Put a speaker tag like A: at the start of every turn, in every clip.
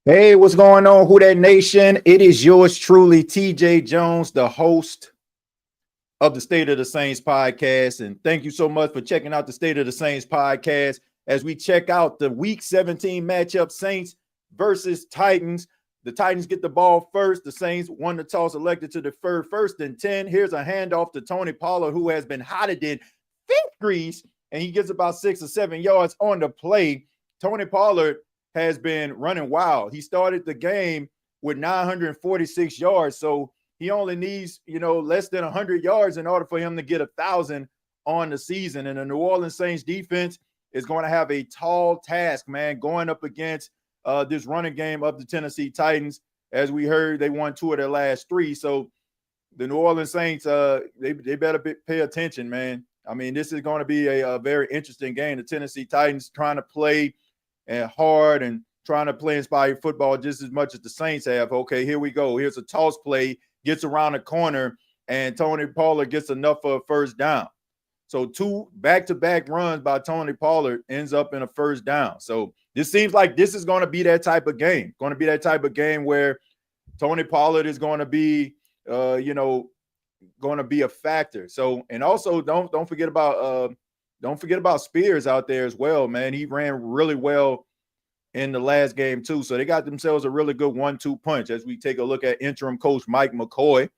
A: Hey, what's going on, Who That Nation? It is yours truly, TJ Jones, the host of the State of the Saints podcast. And thank you so much for checking out the State of the Saints podcast as we check out the Week 17 matchup, Saints versus Titans. The Titans get the ball first. The Saints won the toss, elected to defer first and 10. Here's a handoff to Tony Pollard, who has been hotted in fifth grease, and he gets about 6 or 7 yards on the play. Tony Pollard has been running wild. He started the game with 946 yards, so he only needs, less than 100 yards in order for him to get 1,000 on the season. And the New Orleans Saints defense is going to have a tall task, man, going up against this running game of the Tennessee Titans. As we heard, they won 2 of their last 3. So the New Orleans Saints, they better pay attention, man. I mean, this is going to be a very interesting game. The Tennessee Titans trying to play and hard and trying to play inspired football just as much as the Saints have. Okay, here we go. Here's a toss play, gets around the corner, and Tony Pollard gets enough for a first down. So 2 back-to-back runs by Tony Pollard ends up in a first down. So this seems like this is going to be that type of game. Going to be that type of game where Tony Pollard is going to be, going to be a factor. So, and also don't forget about Spears out there as well, man. He ran really well in the last game too. So they got themselves a really good 1-2 punch as we take a look at interim coach Mike McCoy.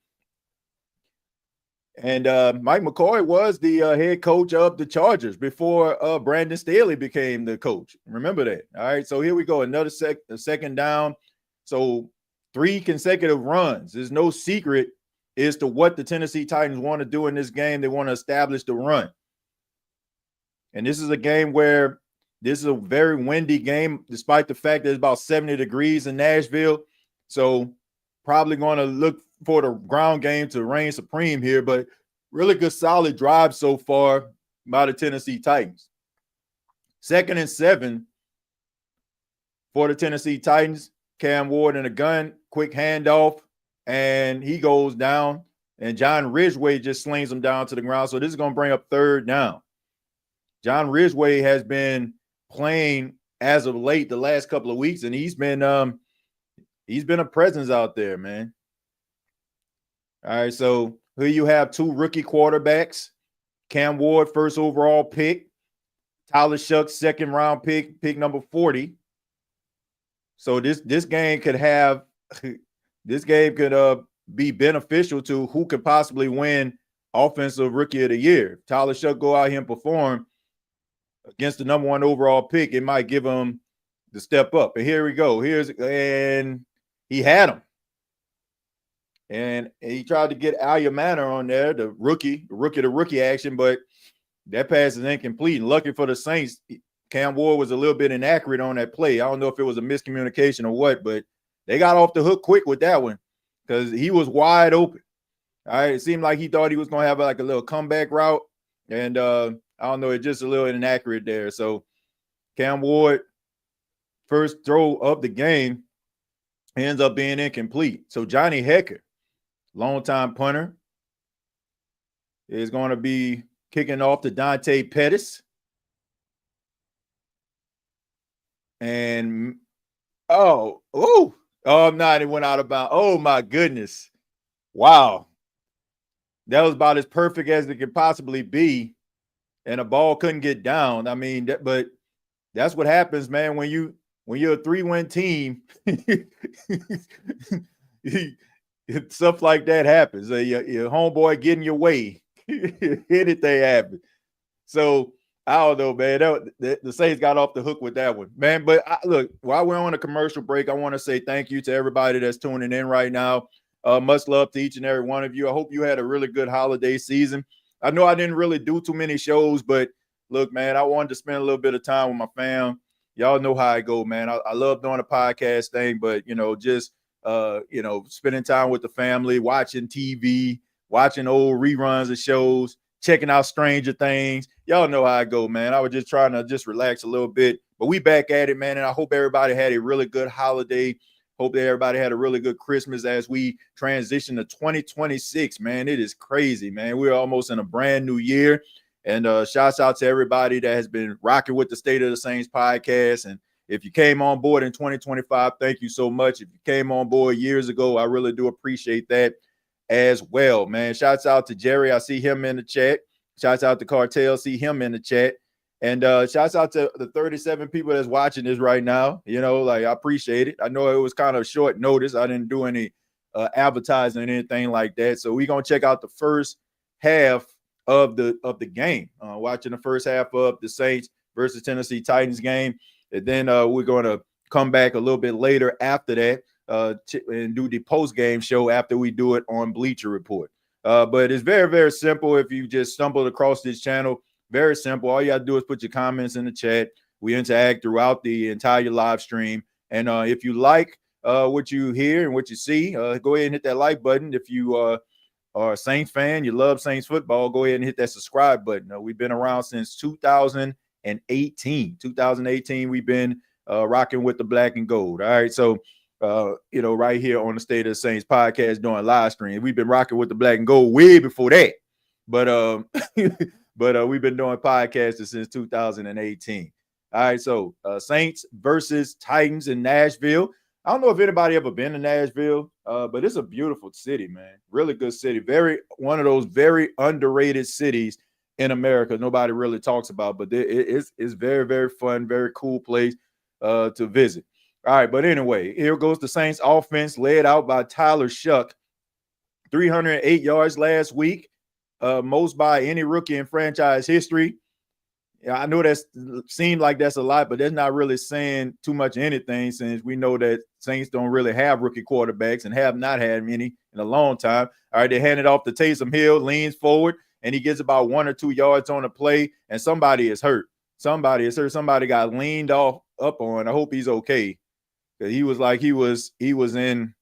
A: And Mike McCoy was the head coach of the Chargers before Brandon Staley became the coach. Remember that. All right, so here we go. Another second down. So 3 consecutive runs. There's no secret as to what the Tennessee Titans want to do in this game. They want to establish the run. And this is a game where this is a very windy game, despite the fact that it's about 70 degrees in Nashville. So probably going to look for the ground game to reign supreme here, but really good solid drive so far by the Tennessee Titans. 2nd and 7 for the Tennessee Titans. Cam Ward in a gun, quick handoff, and he goes down, and John Ridgeway just slings him down to the ground. So this is going to bring up 3rd down. John Ridgeway has been playing as of late the last couple of weeks, and he's been a presence out there, man. All right, so here you have 2 rookie quarterbacks. Cam Ward, first overall pick. Tyler Shucks, 2nd round pick number 40. So this game could be beneficial to who could possibly win Offensive Rookie of the Year. If Tyler Shucks go out here and perform against the number 1 overall pick, it might give him the step up. And here we go. And he had him. And he tried to get Alia Manor on there, the rookie action, but that pass is incomplete. And lucky for the Saints, Cam Ward was a little bit inaccurate on that play. I don't know if it was a miscommunication or what, but they got off the hook quick with that one because he was wide open. All right, it seemed like he thought he was going to have like a little comeback route, and I don't know, it's just a little inaccurate there. So Cam Ward, first throw of the game, ends up being incomplete. So Johnny Hekker, longtime punter, is going to be kicking off to Dante Pettis. And no, it went out of bounds. Oh my goodness. Wow. That was about as perfect as it could possibly be. And the ball couldn't get down. I mean, but that's what happens, man, when you're a 3-win team. Stuff like that happens. Your homeboy getting your way. Anything happens. So I don't know, man. The Saints got off the hook with that one, man. But look, while we're on a commercial break, I want to say thank you to everybody that's tuning in right now. Much love to each and every one of you. I hope you had a really good holiday season. I know I didn't really do too many shows, but look, man, I wanted to spend a little bit of time with my fam. Y'all know how I go, man. I love doing a podcast thing, but, just spending time with the family, watching TV, watching old reruns of shows, checking out Stranger Things. Y'all know how I go, man. I was just trying to just relax a little bit. But we back at it, man, and I hope everybody had a really good holiday. Hope that everybody had a really good Christmas as we transition to 2026, man. It is crazy, man. We're almost in a brand new year. And shouts out to everybody that has been rocking with the State of the Saints podcast If you came on board in 2025, thank you so much. If you came on board years ago, I really do appreciate that as well, man. Shouts out to Jerry. I see him in the chat. Shouts out to Cartel. See him in the chat. And shouts out to the 37 people that's watching this right now. You know, like, I appreciate it. I know it was kind of short notice. I didn't do any advertising or anything like that. So we're going to check out the first half of the game. Watching the first half of the Saints versus Tennessee Titans game. And then we're going to come back a little bit later after that and do the post-game show after we do it on Bleacher Report. But it's very, very simple. If you just stumbled across this channel, very simple. All you got to do is put your comments in the chat. We interact throughout the entire live stream. And if you like what you hear and what you see, go ahead and hit that like button. If you are a Saints fan, you love Saints football, go ahead and hit that subscribe button. We've been around since 2018. 2018, we've been rocking with the black and gold. All right. So, right here on the State of the Saints podcast doing live stream, we've been rocking with the black and gold way before that. But we've been doing podcasts since 2018. All right. So Saints versus Titans in Nashville. I don't know if anybody ever been to Nashville, but it's a beautiful city, man. Really good city. One of those very underrated cities in America. Nobody really talks about, but it's very, very fun, very cool place to visit. All right, but anyway, here goes the Saints offense led out by Tyler Shough. 308 yards last week, most by any rookie in franchise history. Yeah, I know that seemed like that's a lot, but that's not really saying too much anything, since we know that Saints don't really have rookie quarterbacks and have not had many in a long time. All right, they hand it off to Taysom Hill, leans forward, and he gets about 1 or 2 yards on the play, and somebody is hurt. Somebody is hurt. Somebody got leaned up on. I hope he's okay, because he was like he was in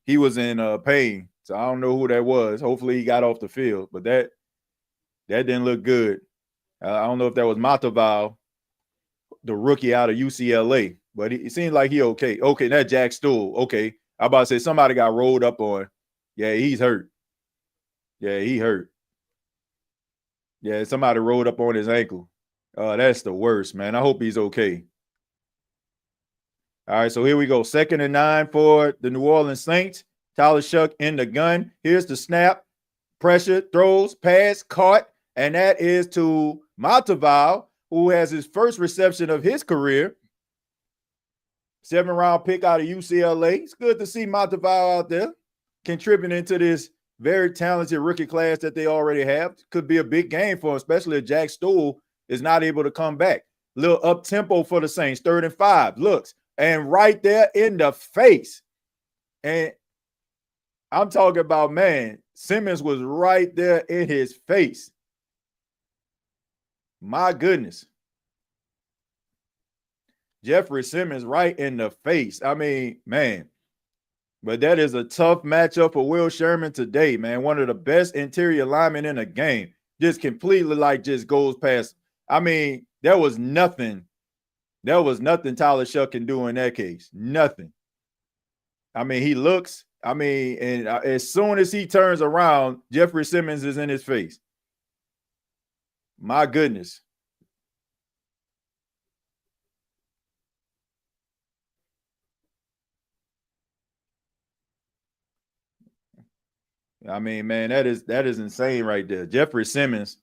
A: pain. So I don't know who that was. Hopefully he got off the field, but that didn't look good. I don't know if that was Mataval, the rookie out of UCLA, but it seems like he okay. Okay, that Jack Stool. Okay, I about to say somebody got rolled up on. Yeah, he's hurt. Yeah, he hurt. Yeah, somebody rolled up on his ankle. That's the worst, man. I hope he's okay. All right, so here we go. 2nd and 9 for the New Orleans Saints. Tyler Shough in the gun. Here's the snap. Pressure, throws, pass, caught. And that is to Mataval, who has his first reception of his career. 7th-round pick out of UCLA. It's good to see Mataval out there contributing to this very talented rookie class that they already have. Could be a big game for him, especially if Jack Stool is not able to come back. Little up-tempo for the Saints. 3rd and 5. Looks. And right there in the face. And I'm talking about, man, Simmons was right there in his face. My goodness. Jeffrey Simmons right in the face. I mean, man. But that is a tough matchup for Will Sherman today, man. One of the best interior linemen in the game. Just completely just goes past. I mean, there was nothing Tyler Shough can do in that case. Nothing. I mean, he looks. I mean, and as soon as he turns around, Jeffrey Simmons is in his face. My goodness. I mean, man, that is insane right there. Jeffrey Simmons,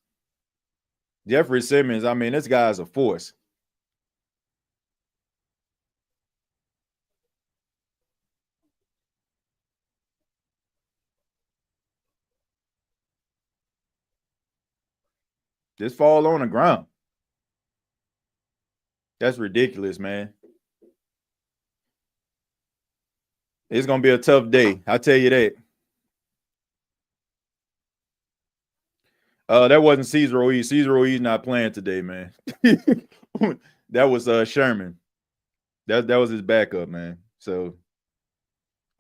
A: I mean, this guy's a force. Just fall on the ground. That's ridiculous, man. It's going to be a tough day. I'll tell you that. That wasn't Cesar Ruiz. Cesar Ruiz not playing today, man. That was Sherman. That was his backup, man. So,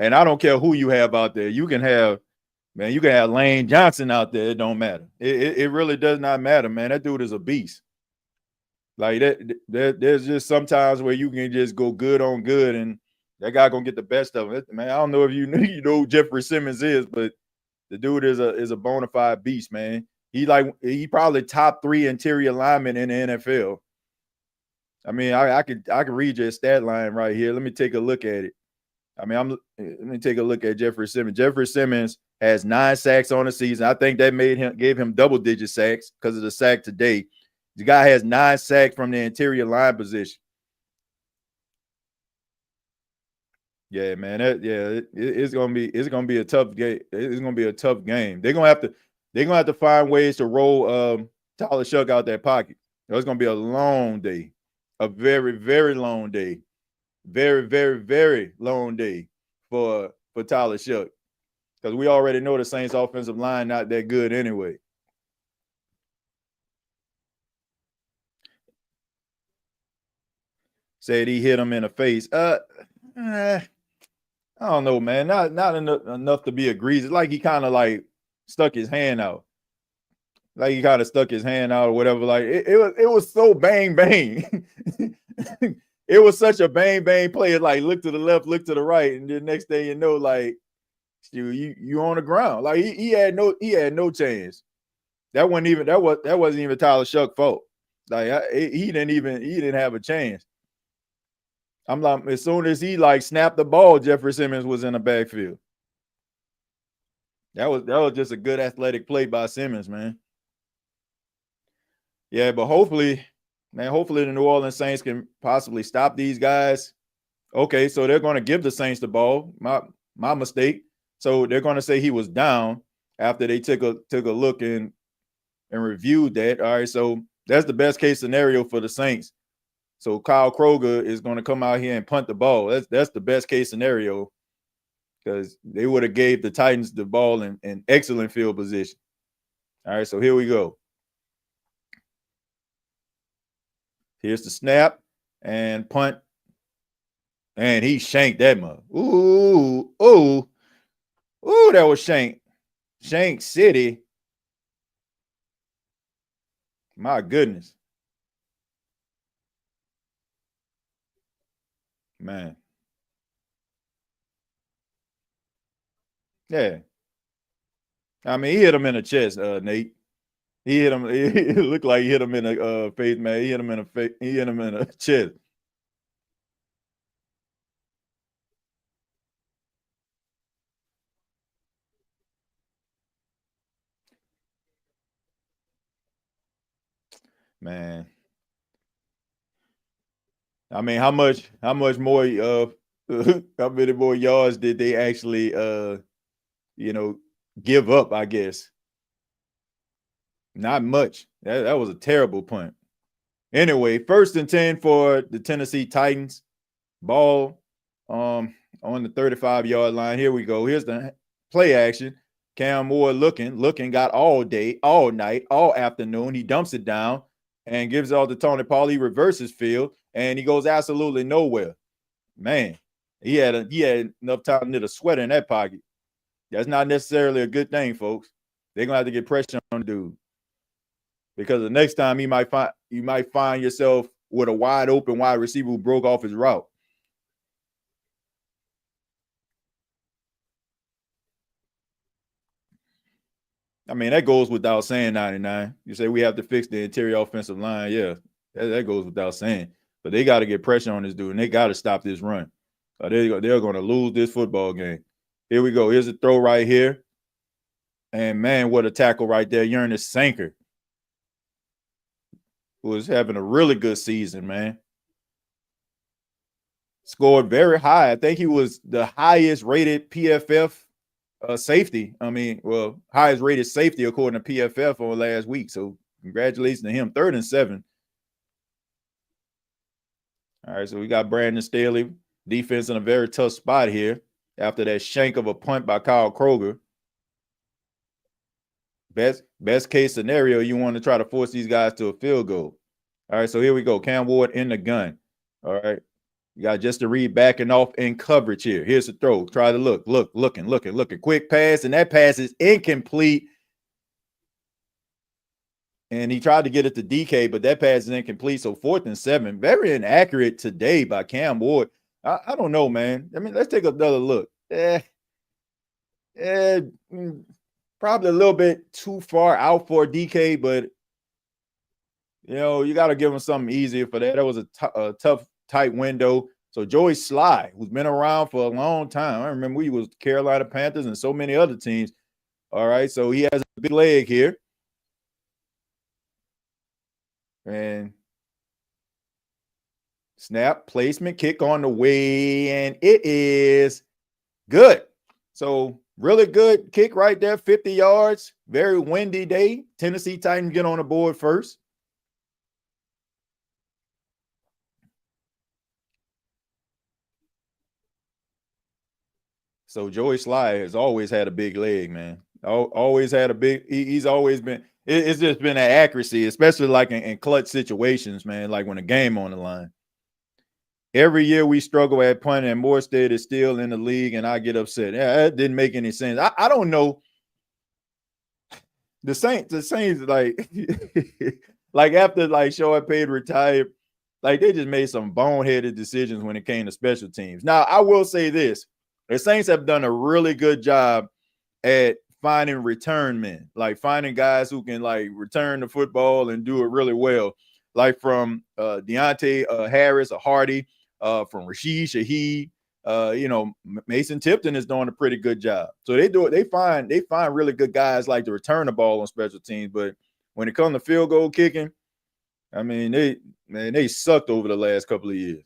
A: and I don't care who you have out there. You can have Lane Johnson out there. It don't matter. It really does not matter, man. That dude is a beast. Like there's just sometimes where you can just go good on good, and that guy gonna get the best of it, man. I don't know if you know who Jeffrey Simmons is, but the dude is a bona fide beast, man. He probably top 3 interior lineman in the NFL. I mean, I could read your stat line right here. Let me take a look at it. I mean, let me take a look at Jeffrey Simmons. Jeffrey Simmons has 9 sacks on the season. I think that gave him double-digit sacks because of the sack today. The guy has 9 sacks from the interior line position. Yeah, man. It's gonna be a tough game. It's gonna be a tough game. They're gonna have to find ways to roll Tyler Shough out that pocket. It's gonna be a long day, a very, very long day, very, very, very long day for Tyler Shough, because we already know the Saints' offensive line not that good anyway. Said he hit him in the face. I don't know, man. Not enough to be egregious. Like he kind of like stuck his hand out. Like he kind of stuck his hand out or whatever. Like it was so bang bang. It was such a bang bang play. It like look to the left, look to the right, and the next thing you know, like you on the ground. Like he had no chance. That wasn't even Tyler Shough's fault. Like he didn't have a chance. I'm like, as soon as he like snapped the ball, Jeffrey Simmons was in the backfield. That was just a good athletic play by Simmons, man. Yeah, but hopefully the New Orleans Saints can possibly stop these guys. Okay, so they're going to give the Saints the ball. My mistake. So they're going to say he was down after they took a look and reviewed that. All right, so that's the best case scenario for the Saints. So Kyle Kroger is going to come out here and punt the ball. That's the best case scenario, because they would have gave the Titans the ball in excellent field position. All right, so here we go. Here's the snap and punt. And he shanked that mug. Ooh, that was Shank. Shank City. My goodness. Man. Yeah. I mean, he hit him in the chest, Nate. He hit him. It looked like he hit him in a face, man. He hit him in a face. He hit him in a chest. Man. I mean, how much more how many more yards did they actually give up, I guess? Not much. That was a terrible punt. Anyway, 1st and 10 for the Tennessee Titans. Ball on the 35-yard line. Here we go. Here's the play action. Cam Moore looking, got all day, all night, all afternoon. He dumps it down and gives it all to Tony Pollard. He reverses field, and he goes absolutely nowhere. Man, he had enough time to knit a sweater in that pocket. That's not necessarily a good thing, folks. They're gonna have to get pressure on the dude, because the next time you might find yourself with a wide open wide receiver who broke off his route. I mean, that goes without saying, 99. You say we have to fix the interior offensive line. Yeah, that goes without saying. But they got to get pressure on this dude, and they got to stop this run. They're going to lose this football game. Here we go. Here's a throw right here. And, man, what a tackle right there. Ernest Sanker, who was having a really good season, man. Scored very high. I think he was the highest rated PFF safety. I mean, well, highest rated safety according to PFF on last week. So congratulations to him. 3rd and 7. All right, so we got Brandon Staley. Defense in a very tough spot here after that shank of a punt by Kyle Kroger. Best case scenario, you want to try to force these guys to a field goal. All right, so here we go. Cam Ward in the gun. All right. You got just to read backing off in coverage here. Here's the throw. Try to looking. Quick pass, and that pass is incomplete. And he tried to get it to DK, but that pass is incomplete. So 4th and 7. Very inaccurate today by Cam Ward. I don't know, man. I mean, let's take another look. Probably a little bit too far out for DK, but You got to give him something easier for that. That was a tough, tight window. So Joey Sly, who's been around for a long time, I remember he was Carolina Panthers and so many other teams. All right, so he has a big leg here. And snap, placement, kick on the way, and it is good. So really good kick right there, 50 yards. Very windy day. Tennessee Titans get on the board first. So Joey Sly has always had a big leg, man. Always had a big. He's always been. It's just been an accuracy, especially like in clutch situations, man. Like when a game on the line. Every year we struggle at punting, and Morstead is still in the league, and I get upset. Yeah, that didn't make any sense. I don't know. The Saints, like, like after like Shoaib Payne retired, like they just made some boneheaded decisions when it came to special teams. Now, I will say this: the Saints have done a really good job at finding return men, like finding guys who can like return the football and do it really well, like from Deontay Harris or Hardy, from Rashid Shaheed. Mason Tipton is doing a pretty good job. So they do it. They find really good guys like to return the ball on special teams. But when it comes to field goal kicking, I mean, they sucked over the last couple of years.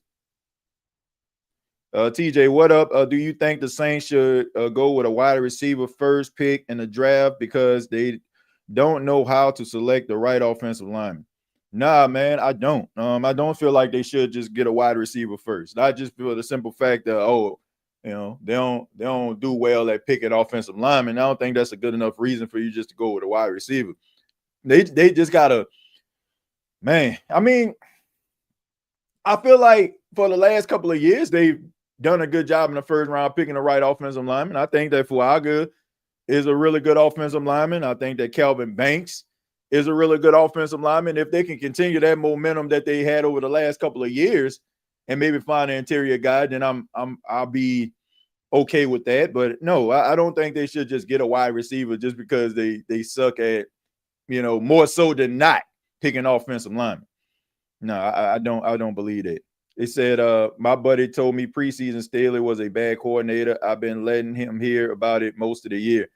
A: TJ, what up? Do you think the Saints should go with a wide receiver first pick in the draft because they don't know how to select the right offensive lineman? Nah, man, I don't. I don't feel like they should just get a wide receiver first. Not just for the simple fact that they don't do well at picking offensive linemen. I don't think that's a good enough reason for you just to go with a wide receiver. They just gotta, man. I mean, I feel like for the last couple of years they've done a good job in the first round picking the right offensive lineman. I think that Fuaga is a really good offensive lineman. I think that Kelvin Banks is a really good offensive lineman. If they can continue that momentum that they had over the last couple of years and maybe find an interior guy, then I'll be okay with that. But no, I don't think they should just get a wide receiver just because they suck at, more so than not picking offensive linemen. No, I don't believe that. They said, my buddy told me preseason Staley was a bad coordinator. I've been letting him hear about it most of the year.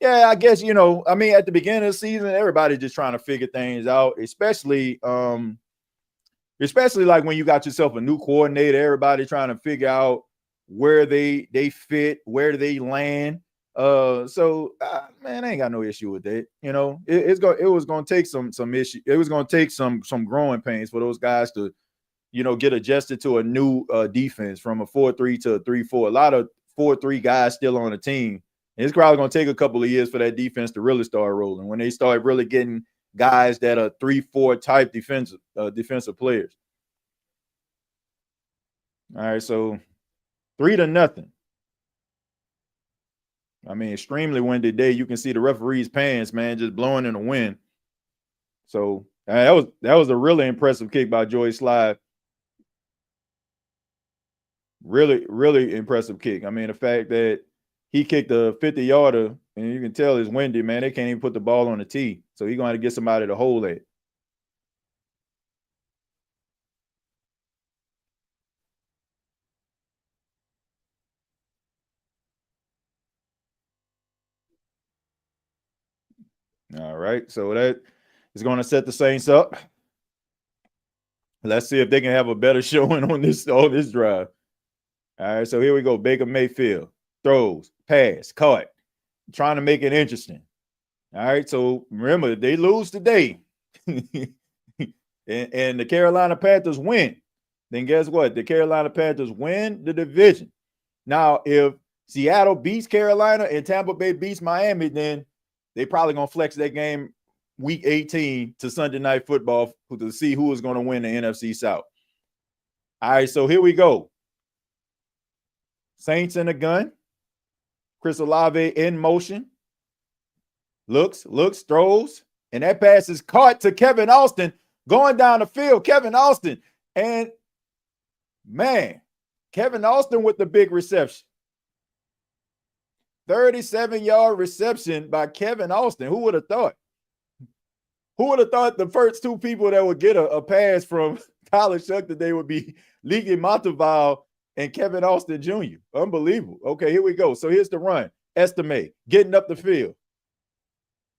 A: Yeah, I guess, at the beginning of the season, everybody's just trying to figure things out, especially like when you got yourself a new coordinator, everybody trying to figure out where they fit, where do they land. Man, I ain't got no issue with that. It was gonna take some issue. It was gonna take some growing pains for those guys to, get adjusted to a new defense from a 4-3 to a 3-4. A lot of 4-3 guys still on the team. And it's probably going to take a couple of years for that defense to really start rolling when they start really getting guys that are 3-4 type defensive players. All right, so 3-0. I mean, extremely windy day. You can see the referee's pants, man, just blowing in the wind. So that was a really impressive kick by Joey Sly. Really, really impressive kick. I mean, the fact that he kicked a 50-yarder, and you can tell it's windy, man. They can't even put the ball on the tee. So he's going to get somebody to hold it. All right. So that is going to set the Saints up. Let's see if they can have a better showing on this drive. All right. So here we go. Baker Mayfield throws, pass, caught, trying to make it interesting. All right. So remember, they lose today and the Carolina Panthers win, then guess what? The Carolina Panthers win the division. Now, if Seattle beats Carolina and Tampa Bay beats Miami, then they probably going to flex that game week 18 to Sunday Night Football to see who is going to win the NFC South. All right, so here we go. Saints in the gun. Chris Olave in motion. Looks, throws, and that pass is caught to Kevin Austin going down the field. Kevin Austin, and man, Kevin Austin with the big reception. 37-yard reception by Kevin Austin. Who would have thought? Who would have thought the first two people that would get a pass from Tyler Shough today would be Leaky Monteval and Kevin Austin Jr.? Unbelievable. Okay, here we go. So here's the run. Estime getting up the field.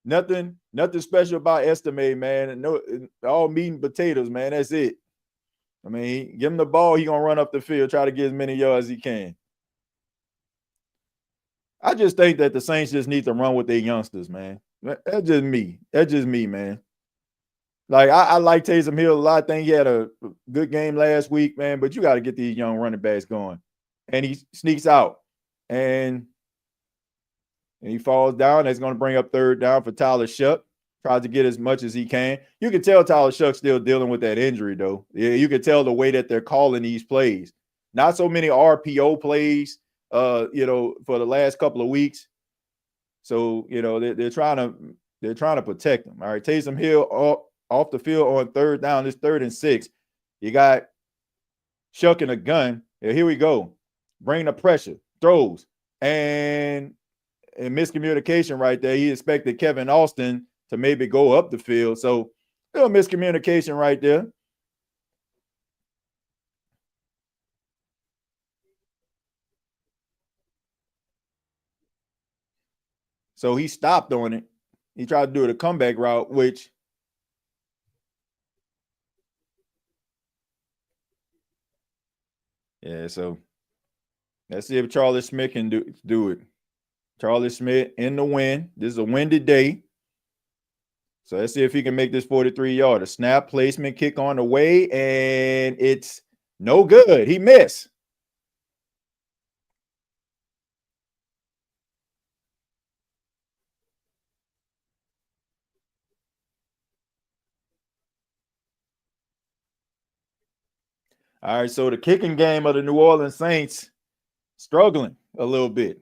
A: Nothing special about Estime, man. And no, all meat and potatoes, man. That's it. I mean, give him the ball, he gonna run up the field, try to get as many yards as he can. I just think that the Saints just need to run with their youngsters, man. That's just me. That's just me, man. Like, I like Taysom Hill a lot. I think he had a good game last week, man, but you got to get these young running backs going. And he sneaks out. And he falls down. That's going to bring up third down for Tyler Shough. Tries to get as much as he can. You can tell Tyler Shough's still dealing with that injury, though. Yeah, you can tell the way that they're calling these plays. Not so many RPO plays, for the last couple of weeks. So, they're trying to protect him. All right, Taysom Hill off the field on third down. It's 3rd and 6. You got Shough in a gun. Yeah, here we go. Bring the pressure. Throws. And miscommunication right there. He expected Kevin Austin to maybe go up the field. So, little miscommunication right there. So he stopped on it. He tried to do it a comeback route, which so let's see if Charlie Smith can do it. Charlie Smith in the win. This is a windy day. So let's see if he can make this 43-yarder. Snap, placement, kick on the way, and it's no good. He missed. All right, so the kicking game of the New Orleans Saints struggling a little bit.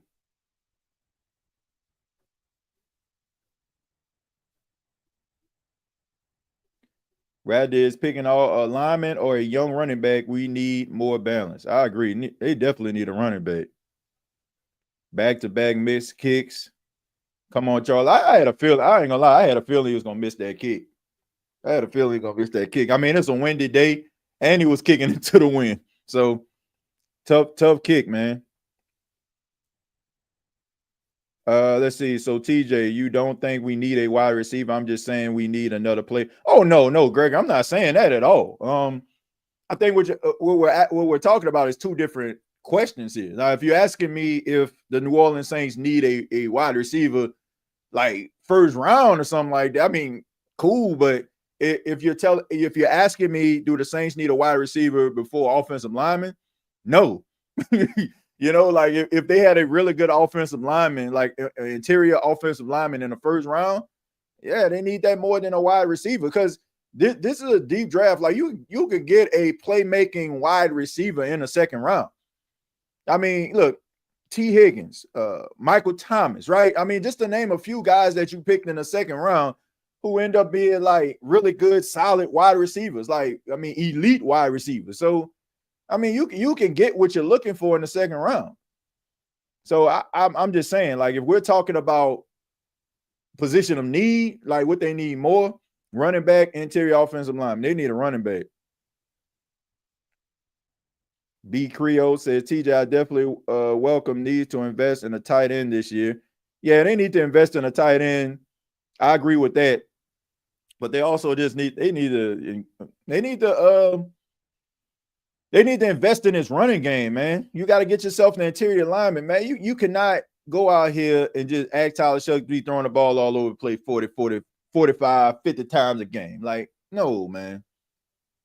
A: Rather is picking a lineman or a young running back, we need more balance. I agree. They definitely need a running back. Back-to-back missed kicks. Come on, Charles. I had a feeling. I ain't gonna lie. I had a feeling he was gonna miss that kick. I had a feeling he was gonna miss that kick. I mean, it's a windy day, and he was kicking into the wind. So tough kick, man. Let's see. So TJ, you don't think we need a wide receiver? I'm just saying we need another play. Oh no, Greg, I'm not saying that at all. I think what we're talking about is two different questions here. Now, if you're asking me if the New Orleans Saints need a wide receiver like first round or something like that, I mean, cool. But if you're asking me, do the Saints need a wide receiver before offensive lineman? No. Like if they had a really good offensive lineman, like an interior offensive lineman in the first round, yeah, they need that more than a wide receiver because this is a deep draft. Like you could get a playmaking wide receiver in the second round. I mean, look, T. Higgins, Michael Thomas, right? I mean, just to name a few guys that you picked in the second round who end up being like really good, solid wide receivers, like, I mean, elite wide receivers. So, I mean, you can get what you're looking for in the second round. So I'm just saying, like, if we're talking about position of need, like what they need more, running back, interior offensive line, they need a running back. B. Creo says, TJ, I definitely welcome needs to invest in a tight end this year. Yeah, they need to invest in a tight end. I agree with that. But they also just need to invest in this running game, man. You got to get yourself an interior lineman, man. You cannot go out here and just ask Tyler Shough to be throwing the ball all over the place 40, 45, 50 times a game. Like, no, man.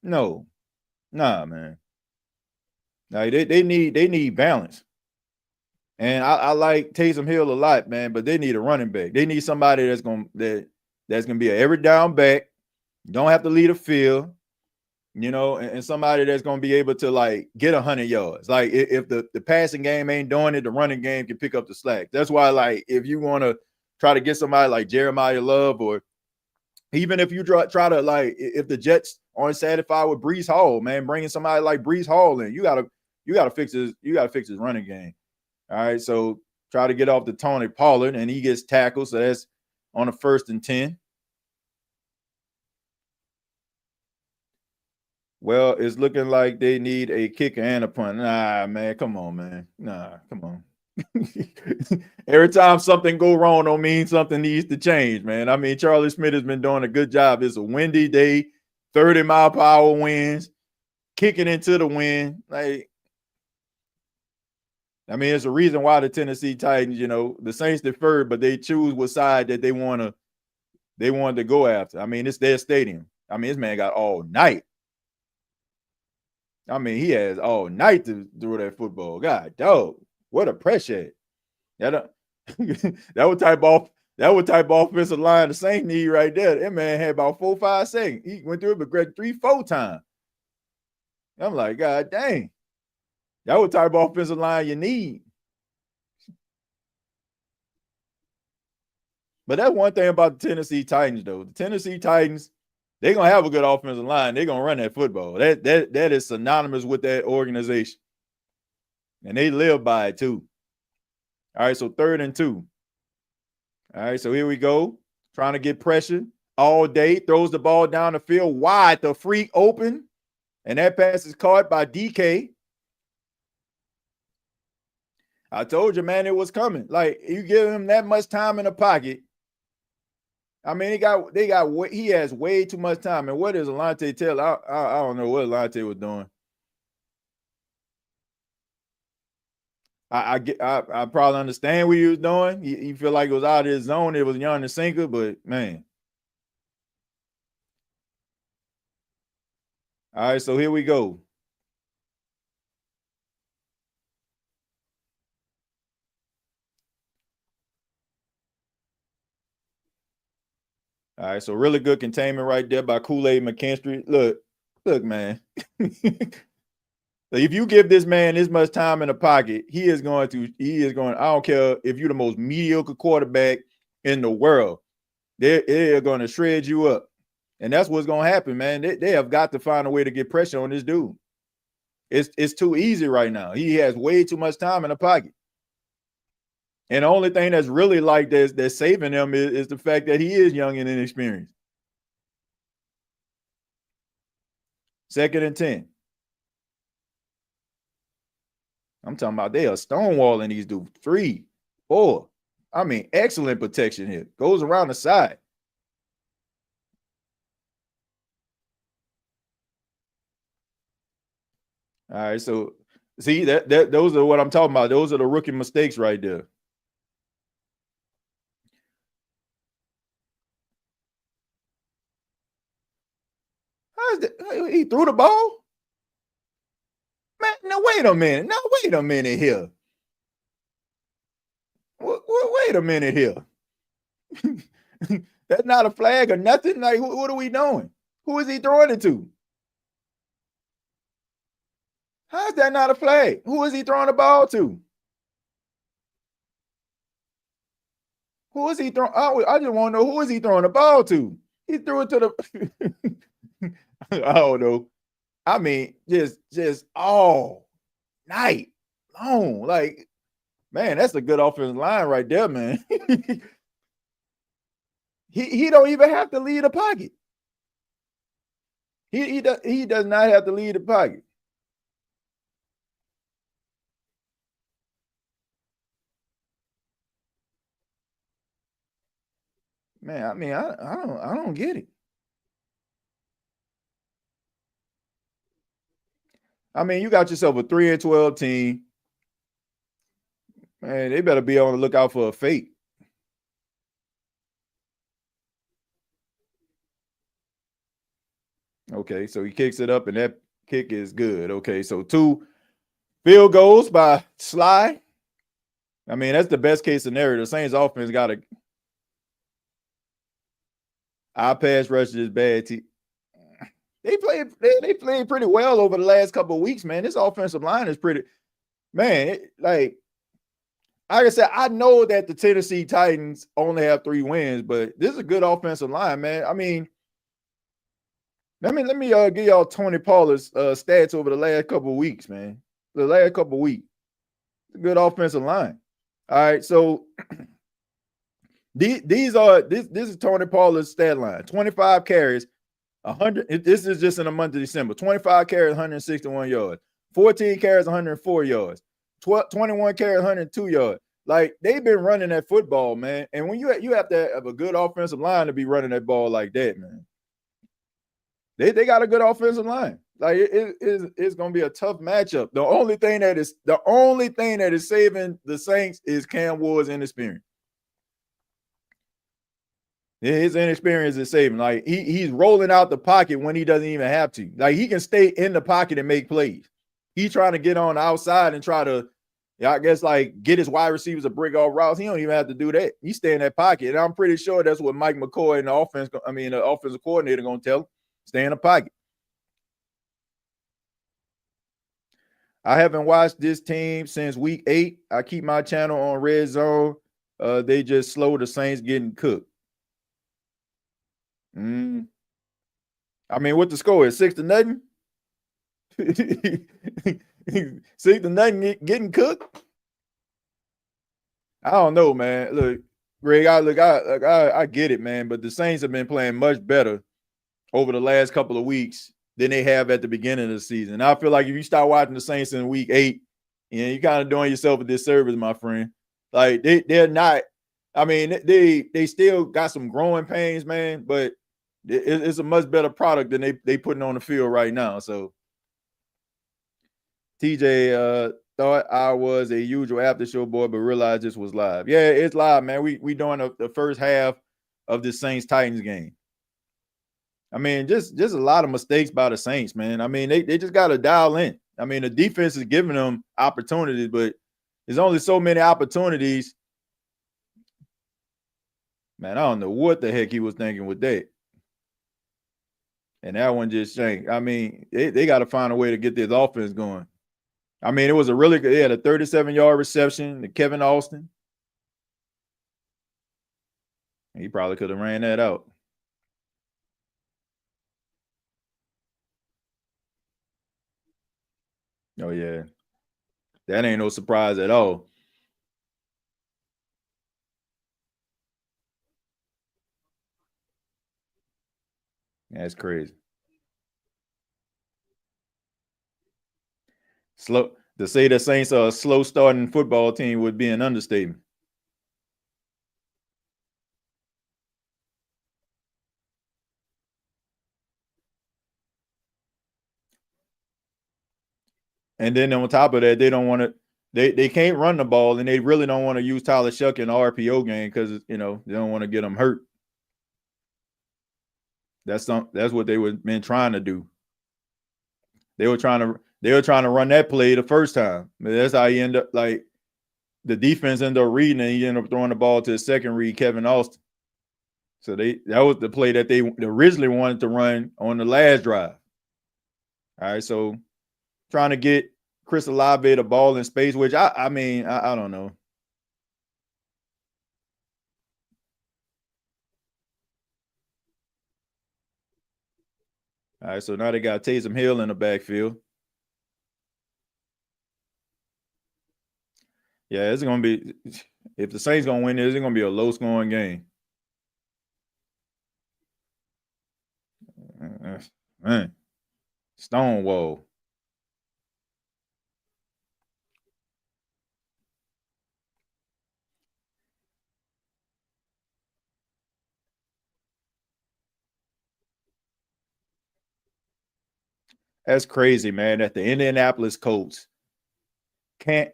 A: No. Nah, man. Like they need balance. And I like Taysom Hill a lot, man, but they need a running back. They need somebody that's gonna be an every down back, don't have to lead a field, and somebody that's gonna be able to like get 100 yards. Like if the passing game ain't doing it, the running game can pick up the slack. That's why, like, if you want to try to get somebody like Jeremiah Love, or even if you try to, like, if the Jets aren't satisfied with Breece Hall, man, bringing somebody like Breece Hall in, you gotta fix his running game. All right, so try to get off the Tony Pollard, and he gets tackled, so that's on the 1st and 10. Well, it's looking like they need a kicker and a punt. Nah, man, come on, man. Nah, come on. Every time something go wrong don't mean something needs to change, man. I mean, Charlie Smith has been doing a good job. It's a windy day, 30-mile-per-hour winds, kicking into the wind. Like, I mean, it's a reason why the Tennessee Titans, the Saints deferred, but they choose what side that they wanted to go after. I mean, it's their stadium. I mean, this man got all night. I mean, he has all night to throw that football. God, dog, what a pressure! That would type offensive line the Saints need right there. That man had about 4-5 seconds. He went through it, but 3-4 times. I'm like, God dang, that would type offensive line you need. But that's one thing about the Tennessee Titans, though. The Tennessee Titans, they're gonna have a good offensive line. They're gonna run that football. That is synonymous with that organization, and they live by it too. All right, so 3rd and 2. All right, so here we go. Trying to get pressure all day. Throws the ball down the field wide. The freak open, and that pass is caught by DK. I told you, man, it was coming. Like, you give him that much time in the pocket. I mean, he has way too much time. And what is Alontae Taylor? I don't know what Alontae was doing. I probably understand what he was doing. He feel like it was out of his zone. It was young and sinker, but man. All right, so here we go. All right, so really good containment right there by Kool-Aid McKinstry. Look, man. If you give this man this much time in the pocket, he is going, I don't care if you're the most mediocre quarterback in the world, they're going to shred you up. And that's what's going to happen, man. They have got to find a way to get pressure on this dude. It's too easy right now. He has way too much time in the pocket. And the only thing that's really like that's saving him is the fact that he is young and inexperienced. 2nd and 10. I'm talking about they are stonewalling these dudes. 3, 4. I mean, excellent protection here. Goes around the side. All right, so see that those are what I'm talking about. Those are the rookie mistakes right there. How is that? He threw the ball? Man, no, wait a minute. No, wait a minute here. Wait a minute here. That's not a flag or nothing. Like, what are we doing? Who is he throwing it to? How is that not a flag? Who is he throwing the ball to? Who is he throwing? I just want to know, who is he throwing the ball to? He threw it to the I don't know. I mean, just all night long. Like, man, that's a good offensive line right there, man. he don't even have to lead the pocket. He does not have to lead the pocket. Man, I mean, I don't get it. I mean, you got yourself a 3-12 team. Man, they better be on the lookout for a fate. Okay, so he kicks it up, and that kick is good. Okay, so 2 field goals by Sly. I mean, that's the best case scenario. The Saints offense got a pass rush is bad. They played pretty well over the last couple of weeks, man. This offensive line is pretty, man. Like I said, I know that the Tennessee Titans only have 3 wins, but this is a good offensive line, man. I mean, let me give y'all Tony Pollard's stats over the last couple of weeks, man. The last couple of weeks, good offensive line. All right, so this is Tony Pollard's stat line: 25 carries, 100. This is just in the month of December. 25 carries, 161 yards. 14 carries, 104 yards. 21 carries, 102 yards. Like, they've been running that football, man. And when you have to have a good offensive line to be running that ball like that, man. They got a good offensive line. Like, it's gonna be a tough matchup. The only thing that is saving the Saints is Cam Ward's inexperience. His inexperience is saving. Like, he's rolling out the pocket when he doesn't even have to. Like, he can stay in the pocket and make plays. He's trying to get on the outside and try to, I guess, like, get his wide receivers to break off routes. He don't even have to do that. He stay in that pocket. And I'm pretty sure that's what Mike McCoy and the offensive coordinator gonna tell him. Stay in the pocket. I haven't watched this team since week 8. I keep my channel on Red Zone. They just slow the Saints getting cooked. I mean, what the score is? 6-0? 6-0 getting cooked? I don't know, man. Look, Greg, I get it, man, but the Saints have been playing much better over the last couple of weeks than they have at the beginning of the season. I feel like if you start watching the Saints in week 8, you're kind of doing yourself a disservice, my friend. Like, they're not. I mean, they still got some growing pains, man, but it's a much better product than they putting on the field right now. So TJ thought I was a usual after show boy, but realized this was live. Yeah, it's live, man. We doing the first half of the Saints Titans game. I mean, just a lot of mistakes by the Saints, man. I mean, they just got to dial in. I mean, the defense is giving them opportunities, but there's only so many opportunities. Man, I don't know what the heck he was thinking with that. And that one just shanked. I mean, they got to find a way to get this offense going. I mean, it was a really good, they had a 37-yard reception to Kevin Austin. He probably could have ran that out. Oh, yeah. That ain't no surprise at all. That's crazy. Slow to say the Saints are a slow starting football team would be an understatement. And then on top of that, they don't want to. They can't run the ball, and they really don't want to use Tyler Shuck in the RPO game because they don't want to get them hurt. That's what they were been trying to do. They were trying to run that play the first time. That's how he ended up, like, the defense ended up reading, and he ended up throwing the ball to the second read, Kevin Austin. So that was the play that they originally wanted to run on the last drive. All right, so trying to get Chris Olave the ball in space, which I mean, I don't know. All right, so now they got Taysom Hill in the backfield. Yeah, it's going to be, if the Saints going to win this, it's going to be a low-scoring game. Man, Stonewall. That's crazy, man, that the Indianapolis Colts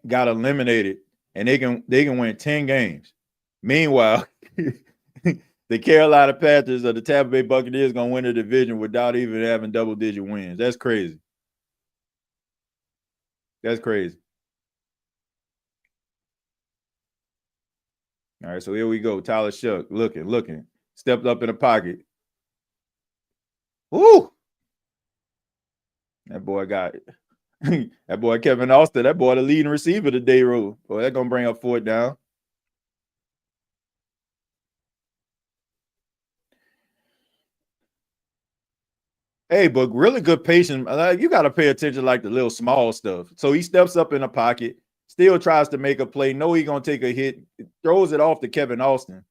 A: got eliminated and they can win 10 games. Meanwhile, the Carolina Panthers or the Tampa Bay Buccaneers going to win the division without even having double-digit wins. That's crazy. That's crazy. All right, so here we go. Tyler Shuck looking. Stepped up in the pocket. Woo! That boy got it. That boy Kevin Austin, that boy the leading receiver today, Boy, that's going to bring up 4th down. Hey, but really good patience. You got to pay attention like the little small stuff. So he steps up in the pocket, still tries to make a play. Know he's going to take a hit, throws it off to Kevin Austin.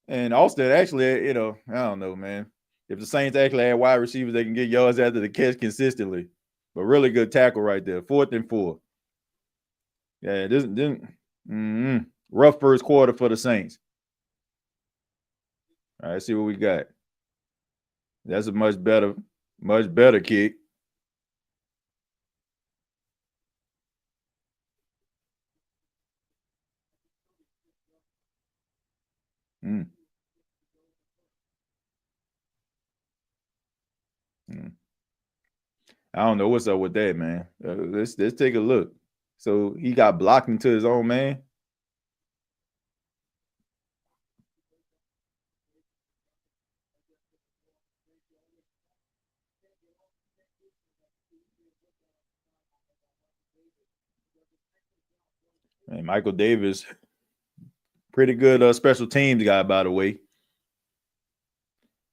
A: And Austin actually, I don't know, man. If the Saints actually had wide receivers, they can get yards after the catch consistently. But really good tackle right there. 4th and 4. Yeah, this rough first quarter for the Saints. All right, see what we got. That's a much better kick. Mm. Mm. I don't know what's up with that, man. Let's take a look. So he got blocked into his own man. And Michael Davis, pretty good special teams guy, by the way.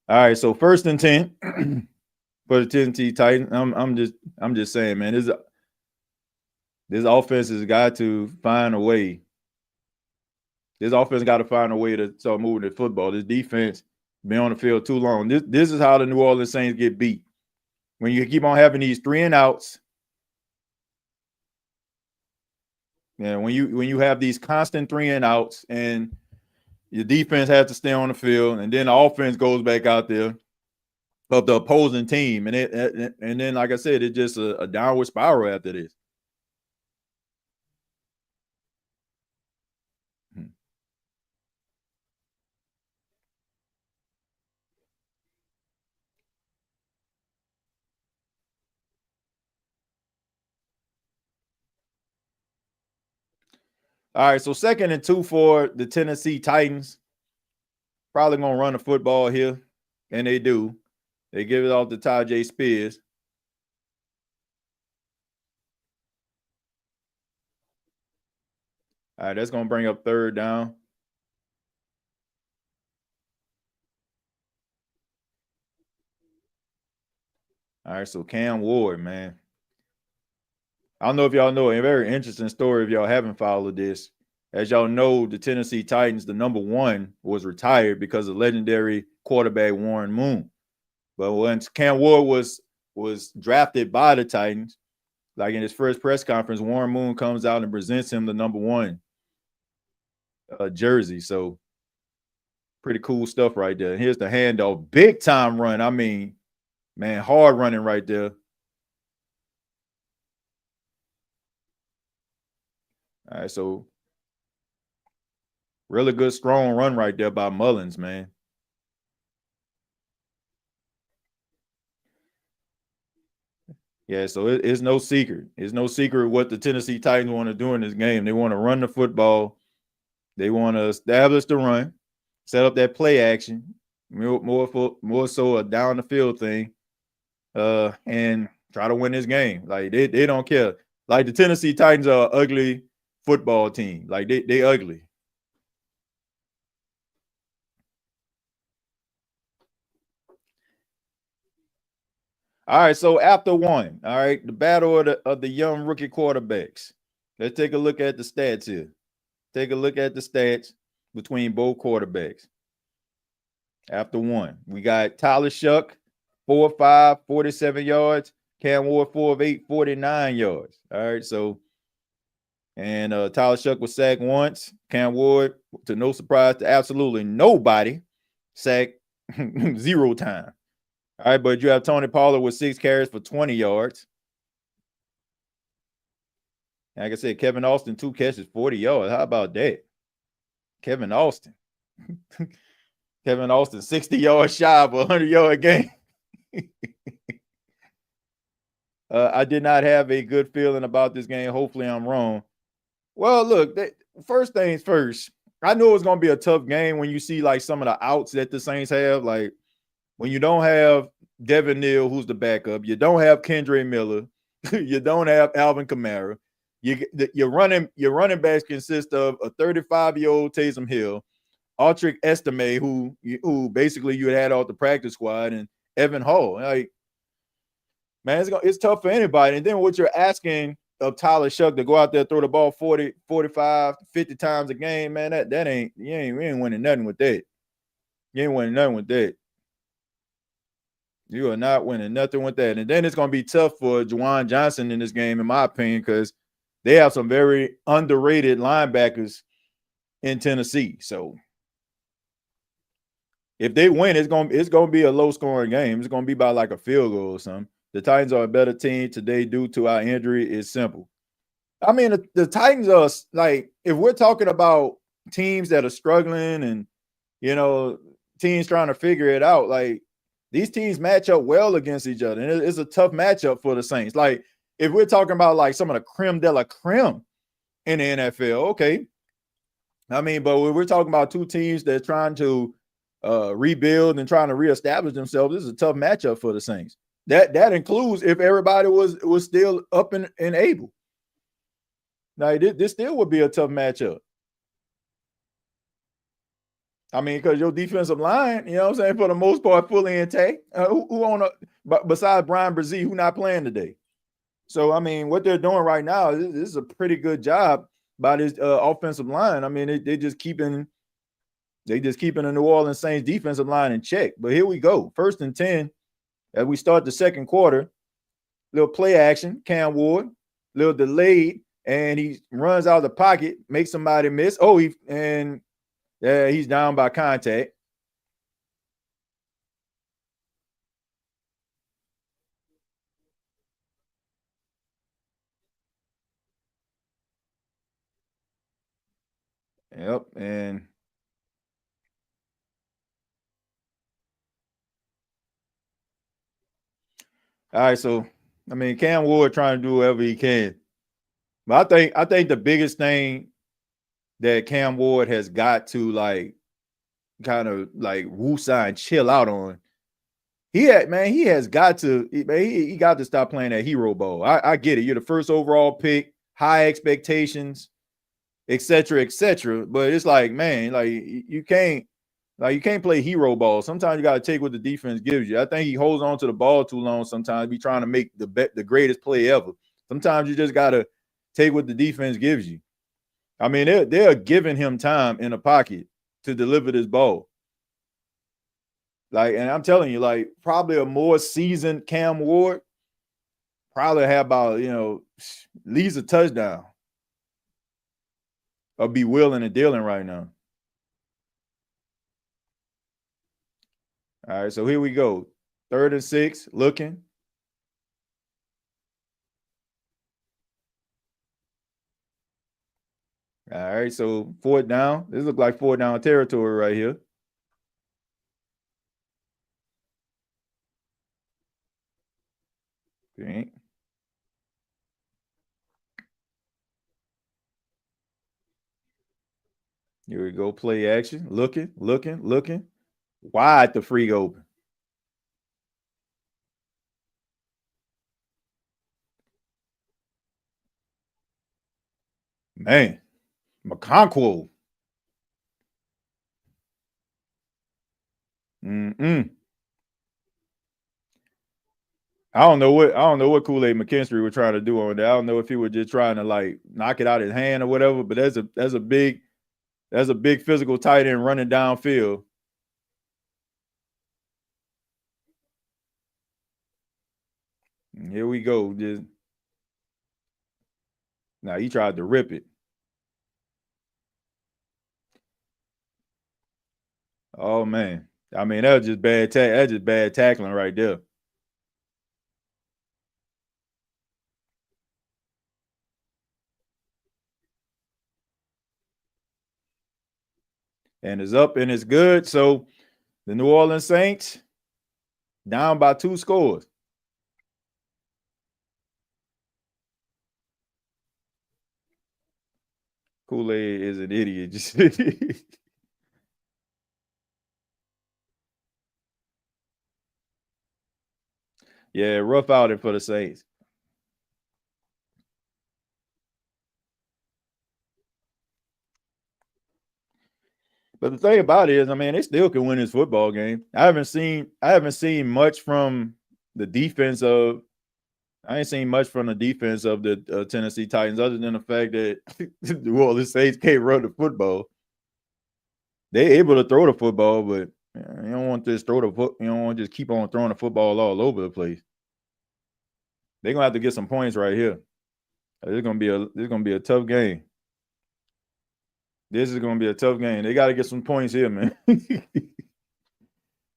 A: All right, so 1st and 10 for the Tennessee Titans. I'm just saying, man, this offense has got to find a way. This offense got to find a way to start moving the football. This defense been on the field too long. This is how the New Orleans Saints get beat. When you keep on having these 3 and outs, and when you have these constant 3 and outs, and your defense has to stay on the field, and then the offense goes back out there of the opposing team, and then like I said, it's just a downward spiral after this. All right, so 2nd and 2 for the Tennessee Titans. Probably gonna run the football here, and they do. They give it off to Tyjae Spears. All right, that's gonna bring up 3rd down. All right, so Cam Ward, man. I don't know if y'all know a very interesting story if y'all haven't followed this. As y'all know, the Tennessee Titans, the number 1 was retired because of legendary quarterback Warren Moon. But once Cam Ward was drafted by the Titans, like in his first press conference, Warren Moon comes out and presents him the number 1 jersey. So pretty cool stuff right there. Here's the handoff. Big time run. I mean, man, hard running right there. All right, so really good, strong run right there by Mullins, man. Yeah, so it's no secret. It's no secret what the Tennessee Titans want to do in this game. They want to run the football. They want to establish the run, set up that play action, more so a down the field thing, and try to win this game. Like they don't care. Like the Tennessee Titans are an ugly football team. Like they ugly. All right, so after 1, all right, the battle of the young rookie quarterbacks. Let's take a look at the stats here. Take a look at the stats between both quarterbacks. After 1, we got Tyler Shough, 4 of 5, 47 yards. Cam Ward, 4 of 8, 49 yards. All right, so and Tyler Shough was sacked once. Cam Ward, to no surprise to absolutely nobody, sacked 0 time. All right, but you have Tony Pollard with 6 carries for 20 yards. Like I said, Kevin Austin, 2 catches, 40 yards. How about that? Kevin Austin. Kevin Austin, 60 yards shy of a 100-yard game. I did not have a good feeling about this game. Hopefully I'm wrong. Well, look, first things first, I knew it was going to be a tough game when you see like some of the outs that the Saints have. Like when you don't have Devin Neal, who's the backup, you don't have Kendre Miller, you don't have Alvin Kamara. Your running backs consist of a 35-year-old Taysom Hill, Audric Estime, who basically you had off the practice squad, and Evan Hall. Like, man, it's tough for anybody. And then what you're asking of Tyler Shough to go out there, throw the ball 40, 45, 50 times a game, man, that ain't, you ain't winning nothing with that. You ain't winning nothing with that. You are not winning nothing with that. And then it's going to be tough for Juwan Johnson in this game, in my opinion, because they have some very underrated linebackers in Tennessee. So if they win, it's gonna be a low scoring game. It's gonna be by like a field goal or something. The Titans are a better team today due to our injury. It's simple. I mean, the Titans are like, if we're talking about teams that are struggling and teams trying to figure it out, like these teams match up well against each other, and it's a tough matchup for the Saints. Like if we're talking about like some of the creme de la creme in the NFL, okay. I mean, but when we're talking about two teams that are trying to rebuild and trying to reestablish themselves, this is a tough matchup for the Saints. That includes if everybody was still up and able. Now, this still would be a tough matchup. I mean, because your defensive line, you know what I'm saying, for the most part, fully intact. Who on besides Brian Brzee, who not playing today? So, I mean, what they're doing right now, this is a pretty good job by this offensive line. I mean, they just keeping the New Orleans Saints defensive line in check. But here we go. 1st and 10 as we start the second quarter. Little play action, Cam Ward, little delayed, and he runs out of the pocket, makes somebody miss. Oh, he's down by contact. Yep, and all right, so I mean, Cam Ward trying to do whatever he can, but I think the biggest thing that Cam Ward has got to like kind of like woosah and chill out on. He has got to, man, he got to stop playing that hero ball. I get it. You're the first overall pick, high expectations, et cetera, but it's like, man, like you can't play hero ball. Sometimes you got to take what the defense gives you. I think he holds on to the ball too long. Sometimes be trying to make the greatest play ever. Sometimes you just got to take what the defense gives you. I mean, they're giving him time in the pocket to deliver this ball. Like, and I'm telling you, like, probably a more seasoned Cam Ward probably have about, leads a touchdown or be willing and dealing right now. All right, so here we go. 3rd and 6, looking. All right, so 4th down. This looks like 4th down territory right here. Okay. Here we go. Play action. Looking. Wide the free open. Man, McConquel. I don't know what Kool-Aid McKinstry was trying to do on that. I don't know if he was just trying to like knock it out of his hand or whatever, but that's a big physical tight end running downfield. And here we go. Now he tried to rip it. Oh man. I mean, that was just bad tackling right there. And it's up and it's good. So the New Orleans Saints down by 2 scores. Kool-Aid is an idiot. Yeah, rough outing for the Saints. But the thing about it is, I mean, they still can win this football game. I haven't seen much from the defense of. I ain't seen much from the defense of the Tennessee Titans, other than the fact that the New Orleans Saints can't run the football. They're able to throw the football, but You don't want to just throw the foot. You don't want to just keep on throwing the football all over the place. They're gonna have to get some points right here. This is gonna be a tough game. This is gonna be a tough game. They got to get some points here, man.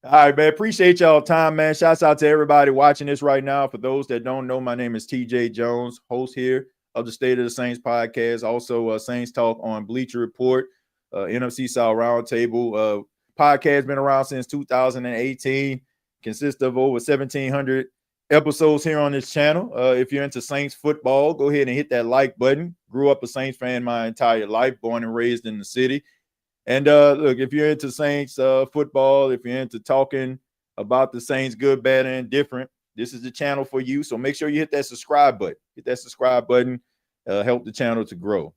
A: All right, man. Appreciate y'all time, man. Shouts out to everybody watching this right now. For those that don't know, my name is TJ Jones, host here of the State of the Saints podcast. Also, Saints Talk on Bleacher Report, NFC South Roundtable. Podcast been around since 2018. Consists of over 1,700 episodes here on this channel. If you're into Saints football, go ahead and hit that like button. Grew up a Saints fan my entire life, born and raised in the city. And look, if you're into Saints football, if you're into talking about the Saints, good, bad, and indifferent, this is the channel for you. So make sure you hit that subscribe button. Hit that subscribe button. Help the channel to grow.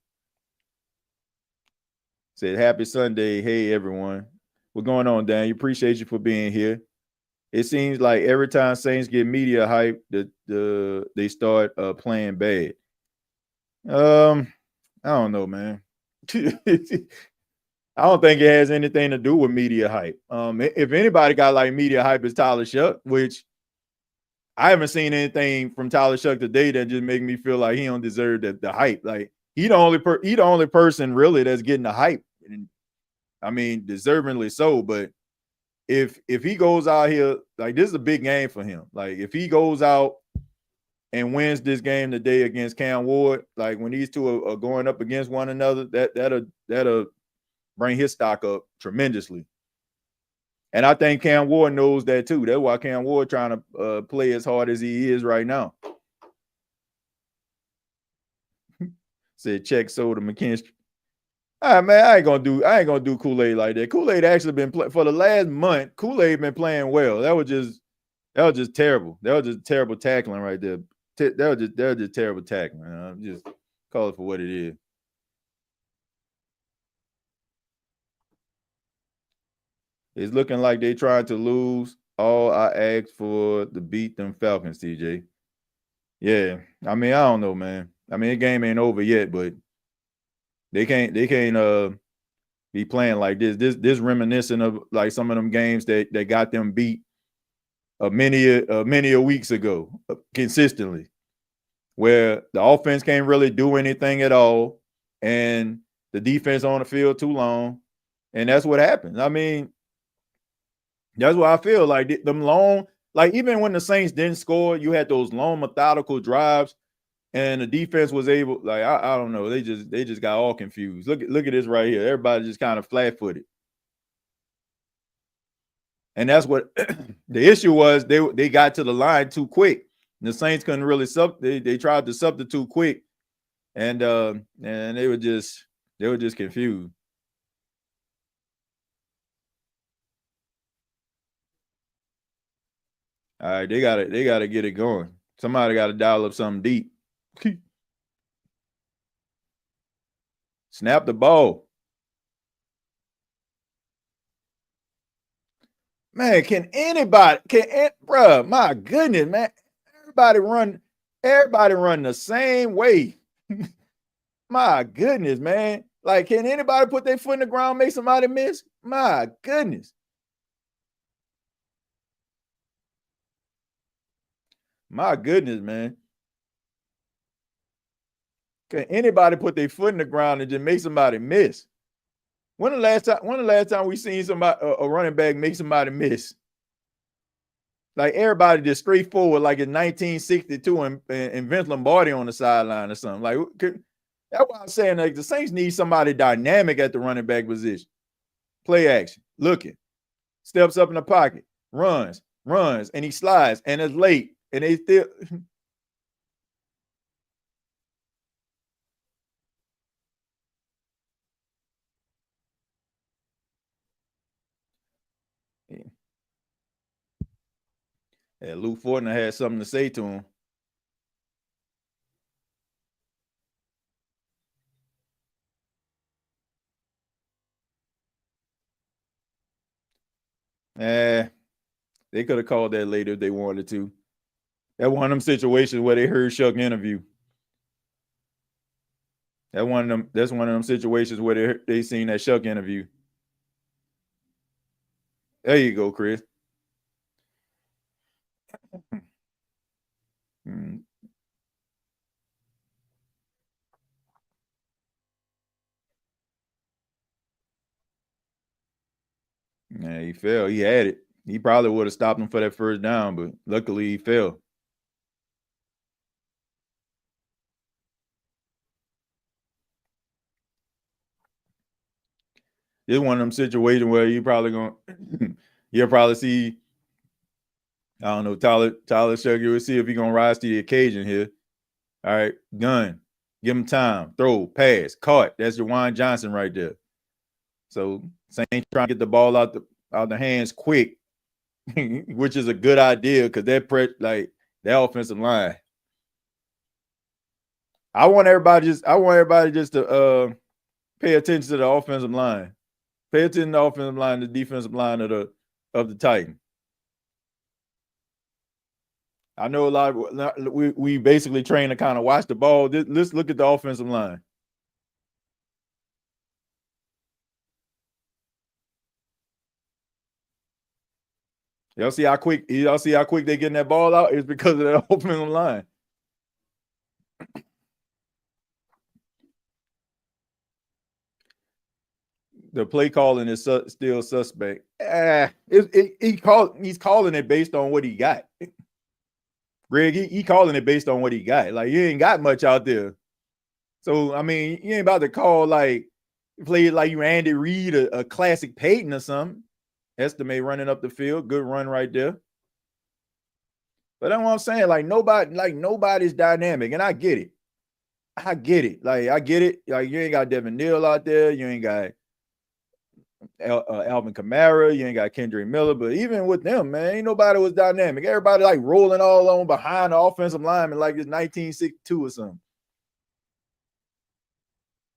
A: Said happy Sunday. Hey, everyone. What's going on, Dan? Appreciate you for being here. It seems like every time Saints get media hype, they start playing bad. I don't know, man. I don't think it has anything to do with media hype. If anybody got like media hype, it's Tyler Shough, which I haven't seen anything from Tyler Shough today that just make me feel like he don't deserve the hype. Like he the only person really that's getting the hype. And, I mean, deservingly so. But if he goes out here, like this is a big game for him. Like if he goes out and wins this game today against Cam Ward, like when these two are going up against one another, that'll bring his stock up tremendously. And I think Cam Ward knows that too. That's why Cam Ward trying to play as hard as he is right now. Said check soda McKinstry. All right, man, I ain't gonna do Kool-Aid like that. Kool-Aid actually been for the last month. Kool-Aid been playing well. That was just terrible. That was just terrible tackling right there. That was just terrible tackling. Just call it for what it is. It's looking like they tried to lose. All I asked for to beat them Falcons, TJ. Yeah, I mean, I don't know, man. I mean, the game ain't over yet, but they can't be playing like this. This reminiscent of like some of them games that got them beat many weeks ago consistently, where the offense can't really do anything at all, and the defense on the field too long, and that's what happens. I mean, that's what I feel like. Them long, like even when the Saints didn't score, you had those long methodical drives, and the defense was able. Like I don't know, they just got all confused. Look at this right here. Everybody just kind of flat-footed, and that's what the issue was. They got to the line too quick. The Saints couldn't really they tried to substitute quick, and they were just confused. All right, they gotta get it going. Somebody got to dial up something deep. Snap the ball. Man, bruh, my goodness, man. Everybody run the same way. My goodness, man. Like, can anybody put their foot in the ground, make somebody miss? My goodness. My goodness, man. Can anybody put their foot in the ground and just make somebody miss? When the last time we seen somebody a running back make somebody miss? Like everybody just straightforward, like in 1962 and Vince Lombardi on the sideline or something. Like that's why I'm saying like the Saints need somebody dynamic at the running back position. Play action, looking, steps up in the pocket, runs, and he slides, and it's late, and they still. Yeah, Luke Fortner had something to say to him. They could have called that later if they wanted to. That one of them situations where they heard Shough interview. That's one of them situations where they seen that Shough interview. There you go, Chris. Mm. Yeah, he fell. He had it. He probably would have stopped him for that first down, but luckily he fell. It's one of them situations where you probably gonna you'll probably see, I don't know, Tyler Sugar. We'll see if he's gonna rise to the occasion here. All right, gun, give him time, throw, pass, caught. That's Juwan Johnson right there. So Saints trying to get the ball out the hands quick, which is a good idea because that offensive line. I want everybody just to pay attention to the offensive line. Pay attention to the offensive line, the defensive line of the Titan. I know a lot of we basically train to kind of watch the ball. Let's look at the offensive line. Y'all see how quick they getting that ball out? It's because of that offensive line. The play calling is still suspect. He's calling it based on what he got. Greg, he calling it based on what he got. Like, you ain't got much out there. So, I mean, you ain't about to call play like you Andy Reid, a classic Peyton or something. Estimate running up the field. Good run right there. But that's what I'm saying. Nobody's dynamic. And I get it. I get it. Like, you ain't got Devin Neal out there. You ain't got Alvin Kamara. You ain't got Kendrick Miller. But even with them, man, ain't nobody was dynamic. Everybody like rolling all on behind the offensive lineman like it's 1962 or something.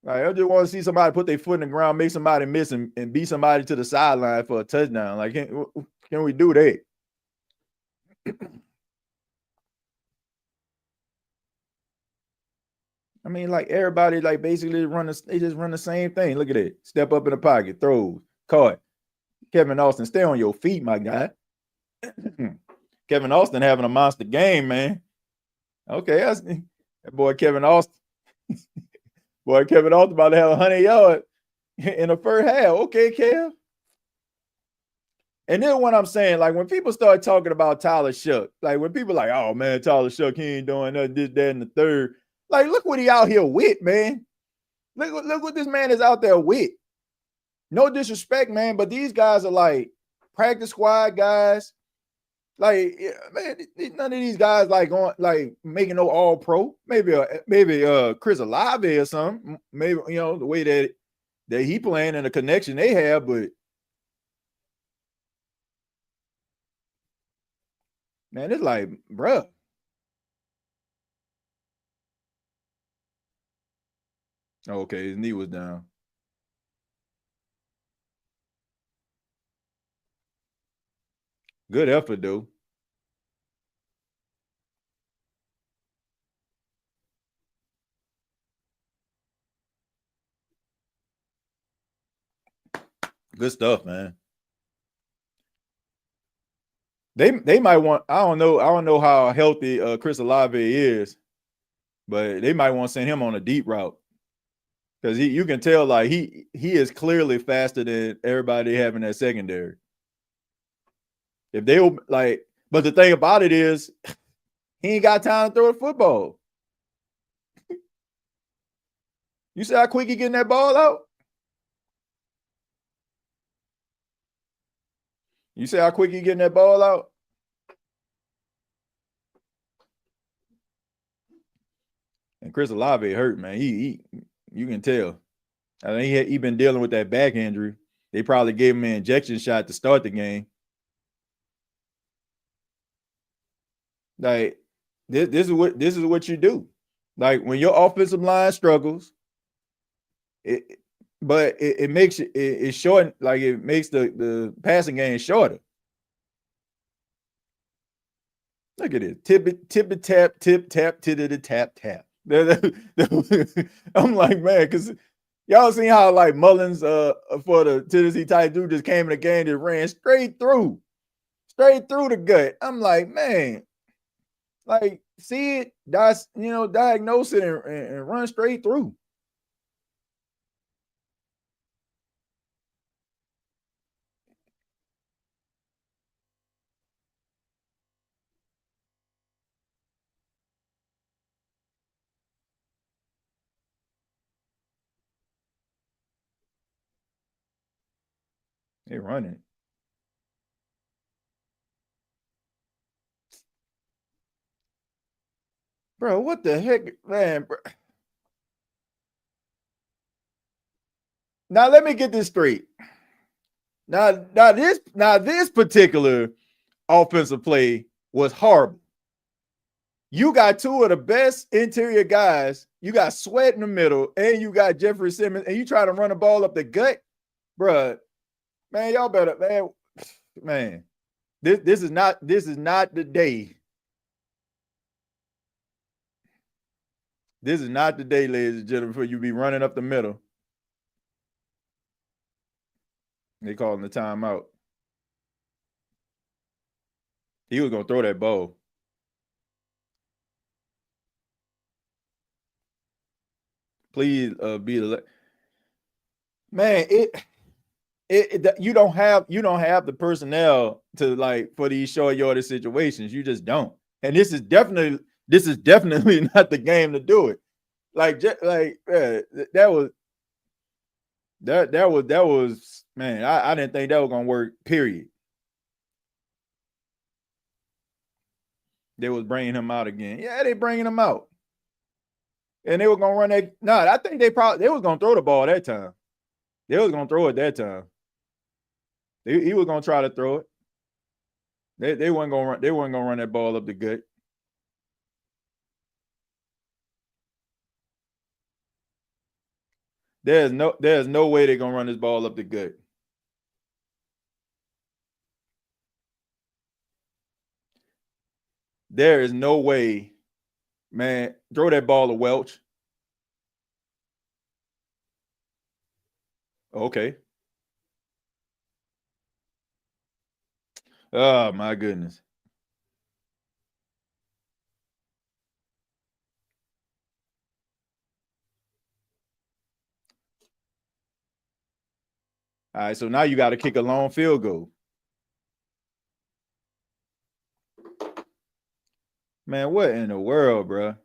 A: Like, I just want to see somebody put their foot in the ground, make somebody miss, and beat somebody to the sideline for a touchdown. Like, can we do that? I mean, like, everybody like basically they just run the same thing. Look at it. Step up in the pocket, throws, caught. Kevin Austin, stay on your feet, my guy. Kevin Austin having a monster game, man. Okay, that boy Kevin Austin. Boy, Kevin Austin about to have 100 yards in the first half. Okay, Kev. And then what I'm saying, like, when people start talking about Tyler Shough, like when people like, oh man, Tyler Shough, he ain't doing nothing, this, that, and the third. Like, look what he out here with, man. Look what this man is out there with. No disrespect, man, but these guys are like practice squad guys. Like, man, none of these guys like making no all pro. Maybe Chris Olave or something. Maybe, the way that he playing and the connection they have, but man, it's like, bruh. Okay, his knee was down. Good effort, though. Good stuff, man. They might want. I don't know how healthy Chris Olave is, but they might want to send him on a deep route because you can tell like he is clearly faster than everybody having that secondary. If they like, but the thing about it is, he ain't got time to throw the football. You see how quick he getting that ball out? You see how quick he getting that ball out? And Chris Olave hurt, man. He you can tell. I think he been dealing with that back injury. They probably gave him an injection shot to start the game. Like, this is what you do. Like, when your offensive line struggles, but it makes it short. Like, it makes the passing game shorter. Look at it. Tip tap, tip tap, tip tap tap. I'm like, man, because Y'all seen how like Mullins for the Tennessee Titans dude just came in the game, just ran straight through the gut. I'm like, man, like see it, diagnose it and run straight through. They running. Bro, what the heck, man? Bro. Now let me get this straight. Now this particular offensive play was horrible. You got two of the best interior guys. You got Sweat in the middle, and you got Jeffrey Simmons, and you try to run the ball up the gut, bro. Man, y'all better, man. This is not the day. This is not the day, ladies and gentlemen, for you be running up the middle. They calling the timeout. He was gonna throw that ball. Please be the man. You don't have the personnel to like for these short yardage situations. You just don't. And this is definitely not the game to do it. That was man. I didn't think that was gonna work. Period. They was bringing him out again. Yeah, they bringing him out, and they were gonna run that. No, I think they was gonna throw the ball that time. They was gonna throw it that time. He was gonna try to throw it. They weren't gonna run. They weren't gonna run that ball up the gut. There's no way they're gonna run this ball up the gut. There is no way, man. Throw that ball to Welch. Okay. Oh my goodness. All right, so now you got to kick a long field goal. Man, what in the world, bro?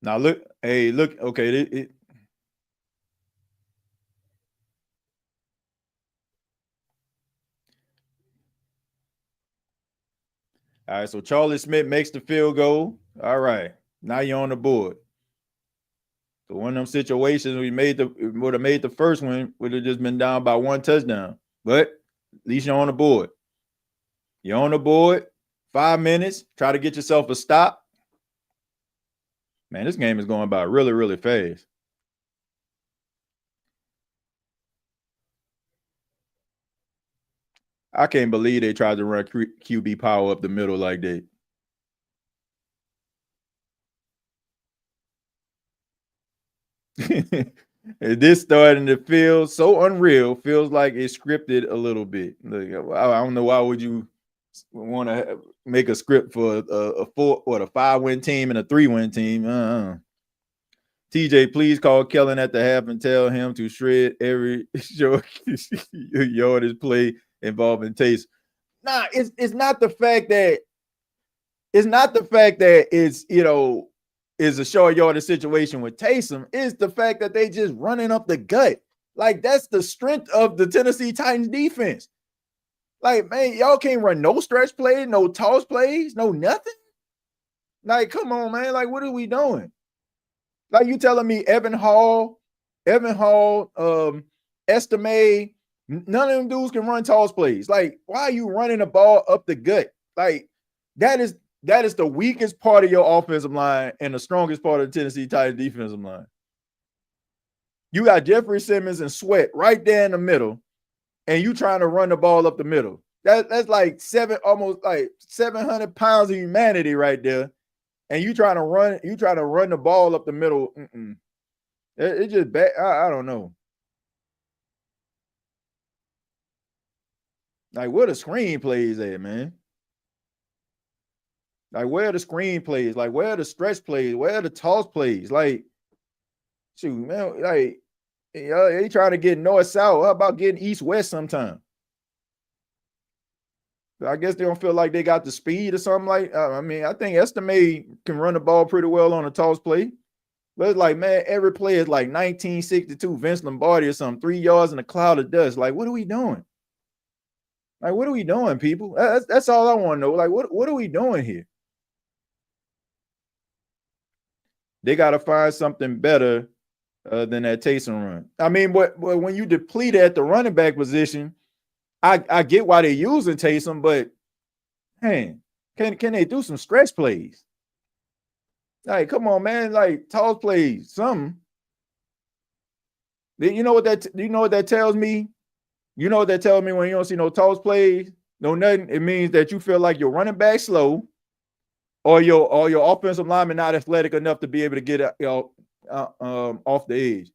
A: Now look, hey, look, okay, all right, so Charlie Smith makes the field goal. All right, now you're on the board. So one of them situations we would have made the first one would have just been down by one touchdown. But at least you're on the board. You're on the board. 5 minutes. Try to get yourself a stop. Man, this game is going by really, really fast. I can't believe they tried to run QB power up the middle like that. This starting to feel so unreal. Feels like it's scripted a little bit. Like, I don't know why would you want to make a script for a 5-win team and a 3-win team. TJ, please call Kellen at the half and tell him to shred every short yardage play involving Taysom. Nah, it's not the fact that it's is a short yardage situation with Taysom. It's the fact that they just running up the gut. Like that's the strength of the Tennessee Titans defense. Like, man, y'all can't run no stretch plays, no toss plays, no nothing. Like, come on, man. Like, what are we doing? Like, you telling me Evan Hall, Estime, none of them dudes can run toss plays. Like, why are you running the ball up the gut? Like, that is that is the weakest part of your offensive line and the strongest part of the Tennessee Titans defensive line. You got Jeffrey Simmons and Sweat right there in the middle, and you trying to run the ball up the middle. That's like almost like 700 pounds of humanity right there. And you trying to run the ball up the middle. It just bad. I don't know. Like, where the screenplays at, man? Like, where are the screenplays? Like, where are the stretch plays? Where are the toss plays? Like, shoot, man, like, they trying to get north-south. How about getting east-west sometime? I guess they don't feel like they got the speed or something like. I mean, I think Estime can run the ball pretty well on a toss play. But it's like, man, every play is like 1962 Vince Lombardi or something, 3 yards in a cloud of dust. Like, what are we doing? Like, what are we doing, people? That's all I want to know. Like, what are we doing here? They got to find something better than that Taysom run. I mean, but when you deplete at the running back position, I get why they're using Taysom, but man, can they do some stretch plays? Like, come on, man, like toss plays, something. You know what that tells me? You know what that tells me when you don't see no toss plays, no nothing? It means that you feel like your running back slow, or your offensive lineman not athletic enough to be able to get off the edge.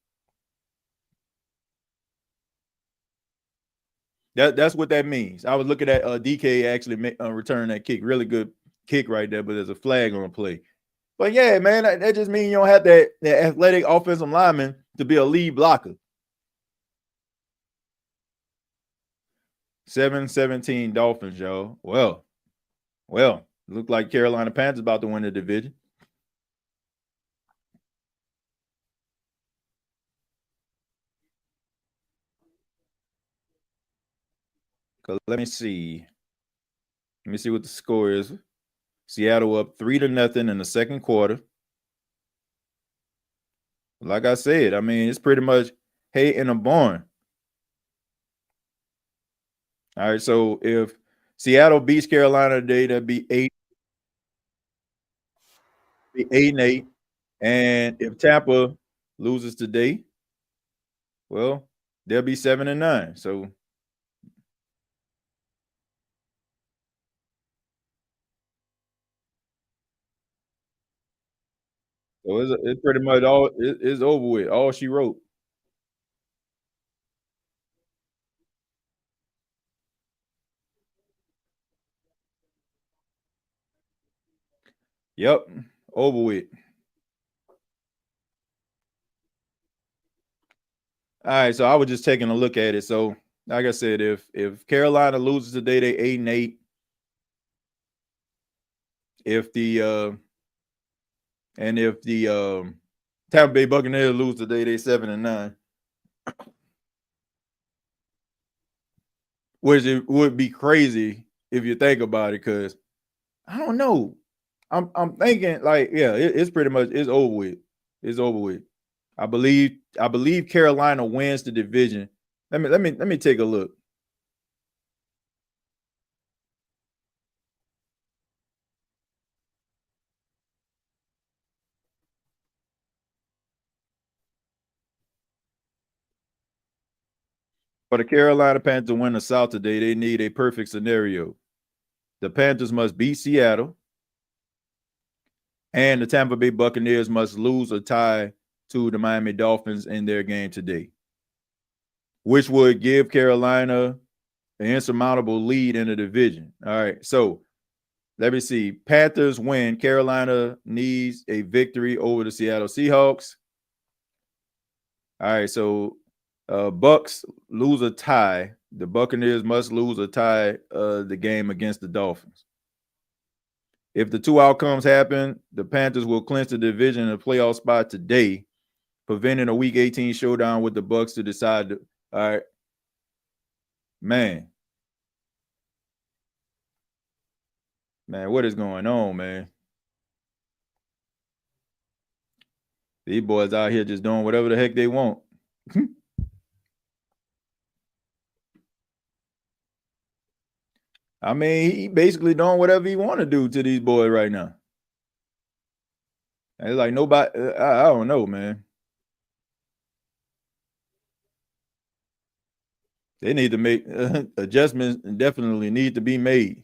A: That's what that means. I was looking at DK actually return that kick. Really good kick right there, but there's a flag on the play. But yeah, man, that just means you don't have that athletic offensive lineman to be a lead blocker. 7-17 Dolphins, y'all. Well, look like Carolina Panthers about to win the division. Let me see. Let me see what the score is. Seattle up 3-0 in the second quarter. Like I said, I mean, it's pretty much hay in a barn. All right, so if Seattle beats Carolina today, that'd be 8-8. And if Tampa loses today, well, they'll be 7-9. So it's pretty much all it's over with. All she wrote. Yep, over with. All right, so I was just taking a look at it. So, like I said, if Carolina loses today, they 8-8. If the Tampa Bay Buccaneers lose today, they 7-9. Which it would be crazy if you think about it, because I don't know. I'm thinking like, yeah, it's pretty much it's over with. It's over with. I believe Carolina wins the division. Let me take a look. For the Carolina Panthers to win the South today, they need a perfect scenario. The Panthers must beat Seattle, and the Tampa Bay Buccaneers must lose or tie to the Miami Dolphins in their game today, which would give Carolina an insurmountable lead in the division. All right, so let me see. Panthers win. Carolina needs a victory over the Seattle Seahawks. All right, so Bucks lose a tie. The Buccaneers must lose or tie the game against the Dolphins. If the two outcomes happen, the Panthers will clinch the division and the playoff spot today, preventing a Week 18 showdown with the Bucks to decide. All right, man, what is going on, man? These boys out here just doing whatever the heck they want. I mean, he basically doing whatever he want to do to these boys right now. And it's like nobody, I don't know, man. They need to make adjustments and definitely need to be made.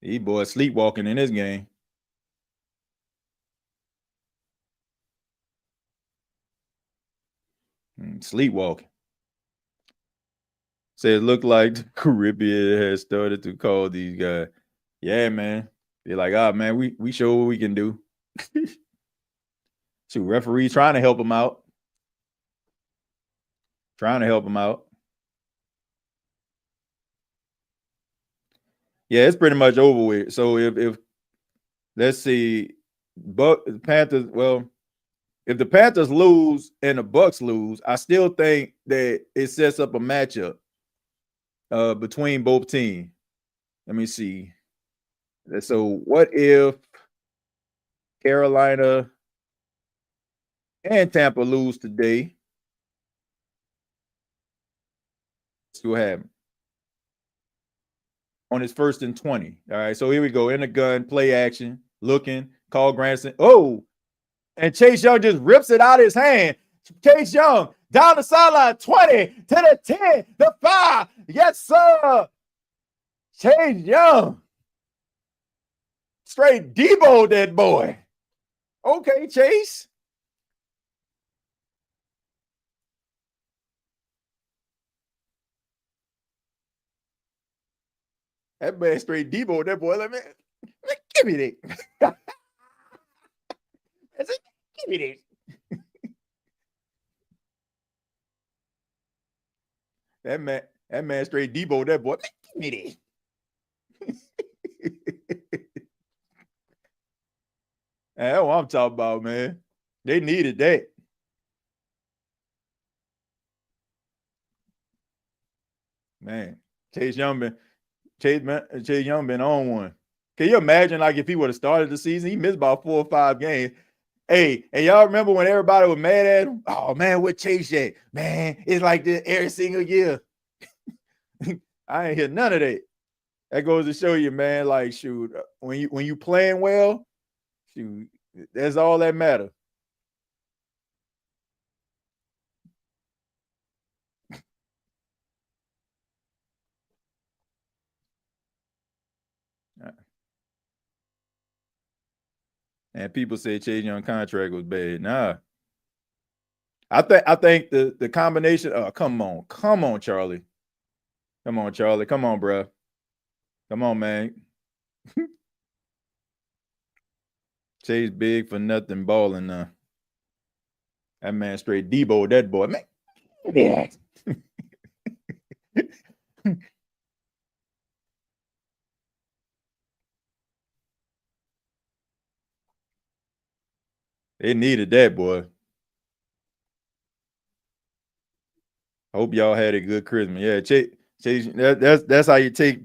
A: These boys sleepwalking in this game. Sleepwalking. Say it looked like the Caribbean has started to call these guys. Yeah, man. They're like, man, we show what we can do. So referees trying to help them out. Trying to help them out. Yeah, it's pretty much over with. So if let's see, Panthers, well, if the Panthers lose and the Bucks lose, I still think that it sets up a matchup between both teams. Let me see. So what if Carolina and Tampa lose today? See what happens. On his 1st and 20. All right, so here we go. In the gun, play action, looking, call Granson. Oh, and Chase Young just rips it out of his hand. Chase Young down the sideline, 20 to the 10, the 5. Yes, sir. Chase Young. Straight Debo that boy. Okay, Chase. That man straight Debo that boy. Like, man, give me that. Give me that. That man straight Debo that boy. Give me that. That's what I'm talking about, man. They needed that. Man, Chase Young been on one. Can you imagine, like, if he would have started the season? He missed about 4 or 5 games. Hey, and y'all remember when everybody was mad at him? Oh, man, what Chase at? Man, it's like this every single year. I ain't hear none of that. That goes to show you, man, like, shoot, when you playing well, shoot, that's all that matters. And people say Chase Young contract was bad. Nah. I think the combination. Oh, come on, Charlie. Come on, Charlie. Come on, bro. Come on, man. Chase big for nothing balling now. That man straight Debo, that boy. Man. Yeah. They needed that, boy. Hope y'all had a good Christmas. Yeah, Chase, that's how you take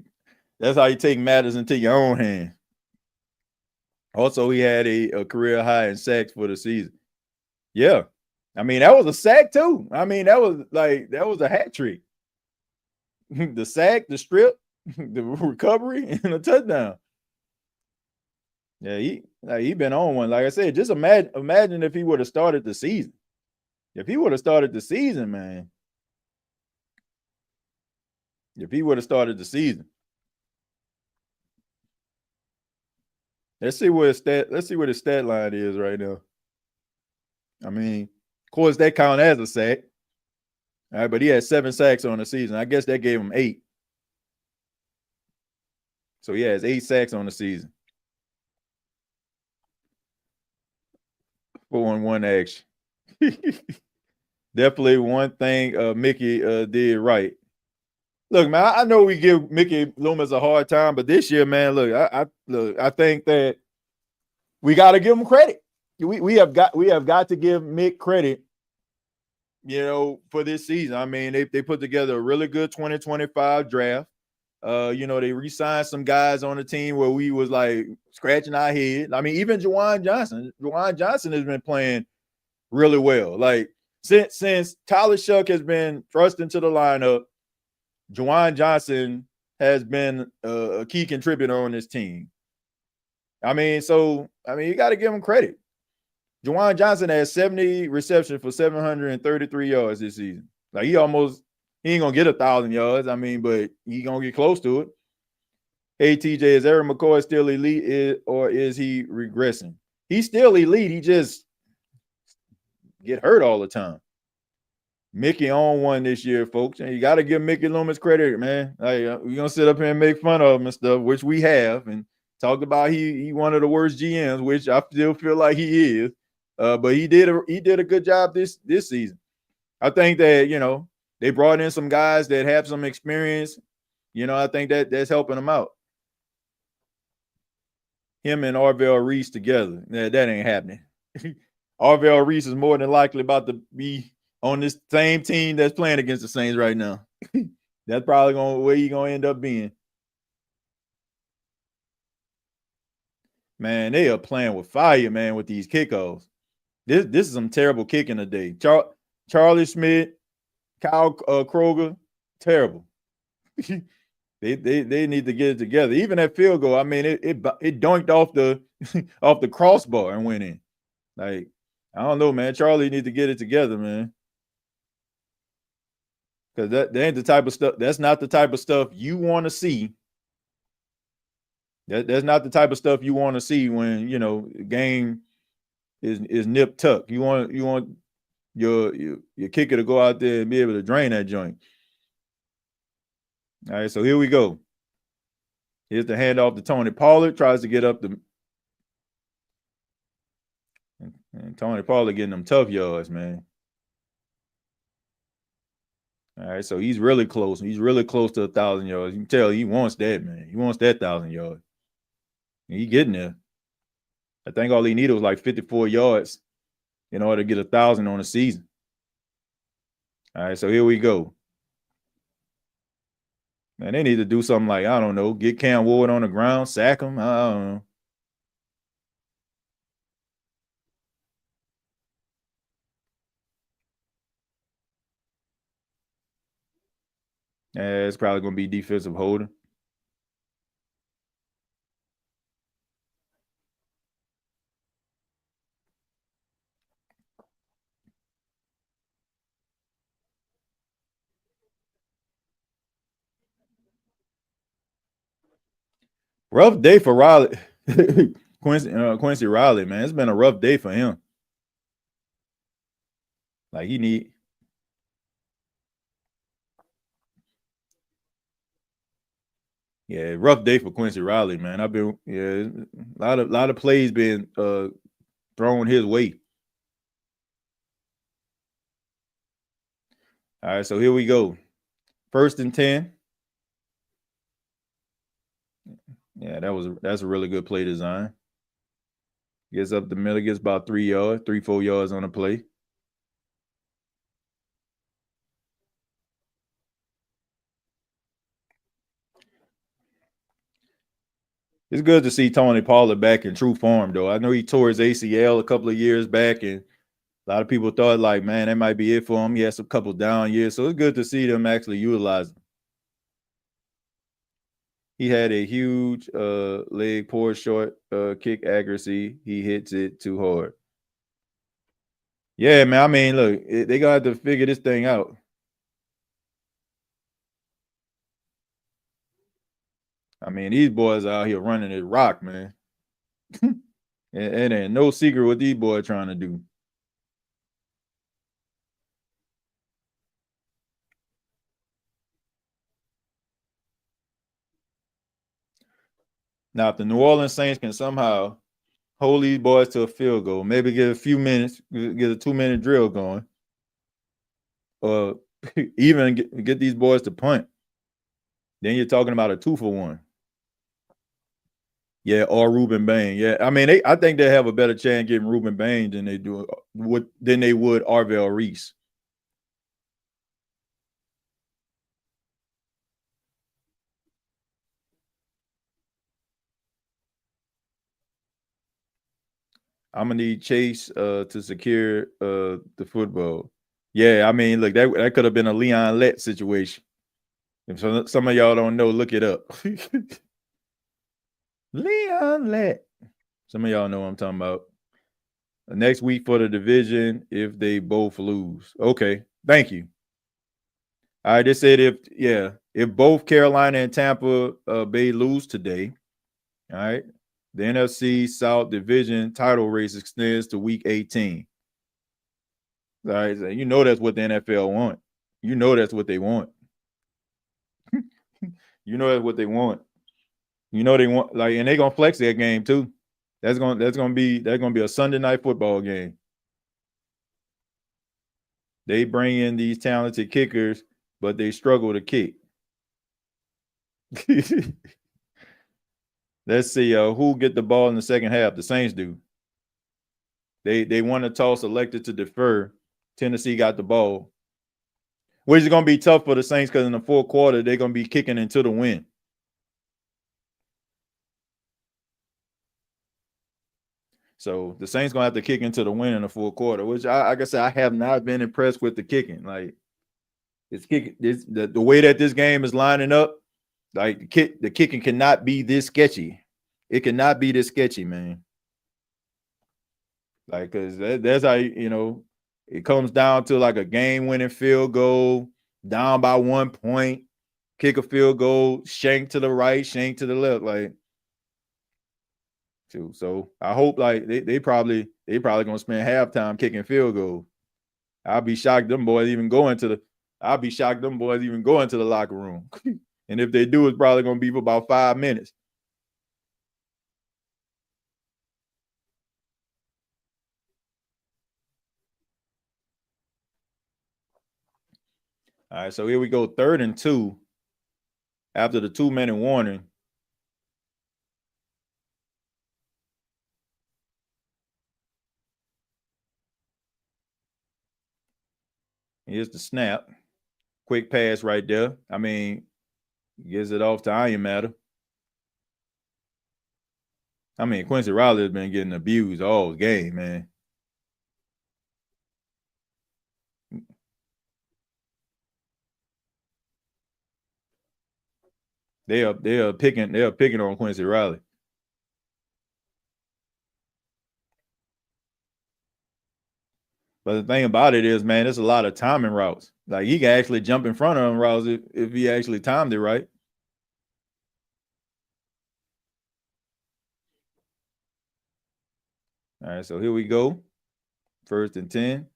A: matters into your own hand. Also, he had a career high in sacks for the season. Yeah. I mean, that was a sack too. I mean, that was a hat trick. The sack, the strip, the recovery, and a touchdown. Yeah, he been on one. Like I said, just imagine if he would have started the season. If he would have started the season, man. If he would have started the season. Let's see what his stat line is right now. I mean, of course, that count as a sack. All right, but he had 7 sacks on the season. I guess that gave him 8. So he has 8 sacks on the season. 4-1 action. Definitely one thing Mickey did right. Look, man, I know we give Mickey Loomis a hard time, but this year, man, look, I think that we got to give him credit. We have got to give Mick credit, for this season. I mean, they put together a really good 2025 draft. They re-signed some guys on the team where we was like scratching our head. I mean, even Juwan Johnson. Juwan Johnson has been playing really well. Like since Tyler Shough has been thrust into the lineup, Juwan Johnson has been a key contributor on this team. I mean, you got to give him credit. Juwan Johnson has 70 receptions for 733 yards this season. Like he ain't gonna get 1,000 yards. I mean, but he gonna get close to it. Hey TJ, is Erik McCoy still elite, or is he regressing? He's still elite. He just get hurt all the time. Mickey on one this year, folks, and you got to give Mickey Loomis credit, man. Like we're gonna sit up here and make fun of him and stuff, which we have, and talked about he one of the worst GMs, which I still feel like he is. But he did a good job this season. I think that they brought in some guys that have some experience. I think that's helping him out. Him and Arvell Reese together, that ain't happening. Arvell Reese is more than likely about to be on this same team that's playing against the Saints right now. That's probably where he's gonna end up being. Man, they are playing with fire, man, with these kickoffs. This is some terrible kicking today. Charlie Smith, Kyle Kroger, terrible. They need to get it together. Even that field goal, I mean, it dunked off the off the crossbar and went in. Like, I don't know, man. Charlie need to get it together, man. Because that ain't the type of stuff. That's not the type of stuff you want to see. That's not the type of stuff you want to see when the game is nip tuck. You want your kicker to go out there and be able to drain that joint. All right, so here we go. Here's the handoff to Tony Pollard. Tries to get up the. And Tony Pollard getting them tough yards, man. All right, so he's really close. He's really close to 1,000 yards. You can tell he wants that, man. He wants that 1,000 yards. And he getting there. I think all he needed was like 54 yards in order to get 1,000 on the season. All right, so here we go. Man, they need to do something like, I don't know, get Cam Ward on the ground, sack him. I don't know. Yeah, it's probably going to be defensive holding. Rough day for Riley. Quincy Riley, man. It's been a rough day for him. Like yeah, rough day for Quincy Riley, man. A lot of plays being thrown his way. All right, so here we go. 1st and 10. Yeah, that's a really good play design. Gets up the middle, gets about 4 yards on the play. It's good to see Tony Pollard back in true form, though. I know he tore his ACL a couple of years back, and a lot of people thought, like, man, that might be it for him. He has a couple down years, so it's good to see them actually utilize him. He had a huge leg, poor short kick accuracy. He hits it too hard. Yeah, man. I mean, look, they gonna have to figure this thing out. I mean, these boys out here running it rock, man. It ain't no secret what these boys trying to do. Now, if the New Orleans Saints can somehow hold these boys to a field goal, maybe get a few minutes, get a 2-minute drill going, or even get these boys to punt, then you're talking about a 2-for-1. Yeah, or Ruben Bain. Yeah, I mean, I think they have a better chance getting Ruben Bain than they would Arvell Reese. I'm gonna need Chase to secure the football. Yeah, I mean, look, that could have been a Leon Lett situation. If some of y'all don't know, look it up. Leon Lett. Some of y'all know what I'm talking about. Next week for the division, if they both lose. Okay, thank you. All right, they said if both Carolina and Tampa Bay lose today, all right, the NFC South Division title race extends to Week 18. All right, so you know that's what the NFL want. You know that's what they want. You know that's what they want. You know they want and they're gonna flex that game too. That's gonna be a Sunday night football game. They bring in these talented kickers, but they struggle to kick. Let's see who get the ball in the second half. The Saints do. They won a toss, elected to defer. Tennessee got the ball, which is going to be tough for the Saints because in the fourth quarter they're going to be kicking into the win. So the Saints going to have to kick into the win in the fourth quarter, which like I said, I have not been impressed with the kicking. Like it's kicking, the way that this game is lining up, like the kicking cannot be this sketchy. It cannot be this sketchy, man. Like, because that's how, it comes down to like a game-winning field goal, down by 1 point, kick a field goal, shank to the right, shank to the left, like. So I hope like they probably gonna spend halftime kicking field goals. I'll be shocked them boys even go into the locker room. And if they do, it's probably gonna be for about 5 minutes. All right, so here we go, 3rd and 2 after the 2-minute warning. Here's the snap. Quick pass right there. I mean, gives it off to Iron Matter. I mean, Quincy Riley has been getting abused all game, man. They are picking on Quincy Riley. But the thing about it is, man, there's a lot of timing routes. Like he can actually jump in front of them routes if he actually timed it right. All right, so here we go. 1st and 10.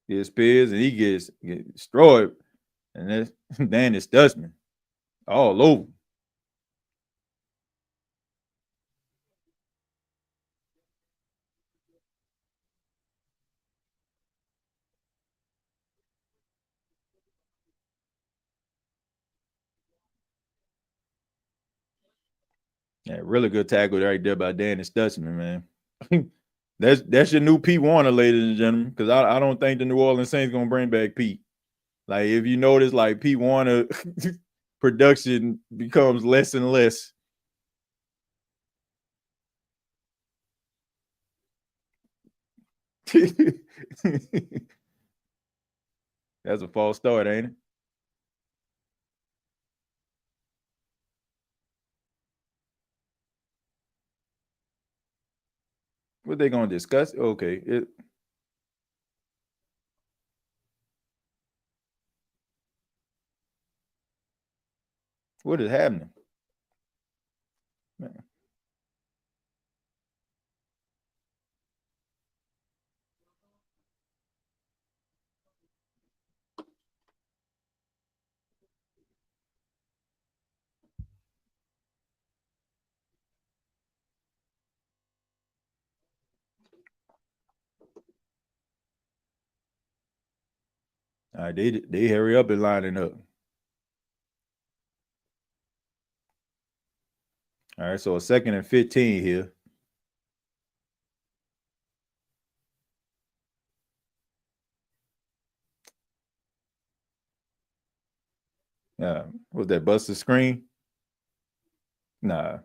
A: Here's Spears, and he gets destroyed. And that's Danny Stutzman all over. Yeah, really good tackle right there by Danny Stutzman, man. That's your new Pete Werner, ladies and gentlemen, because I don't think the New Orleans Saints gonna bring back Pete. Like if you notice, like Pete Werner production becomes less and less. That's a false start, ain't it? What they gonna discuss? Okay. What is happening? Man. All right, they hurry up and lining up. All right, so a 2nd and 15 here. Was that Buster Screen? Nah,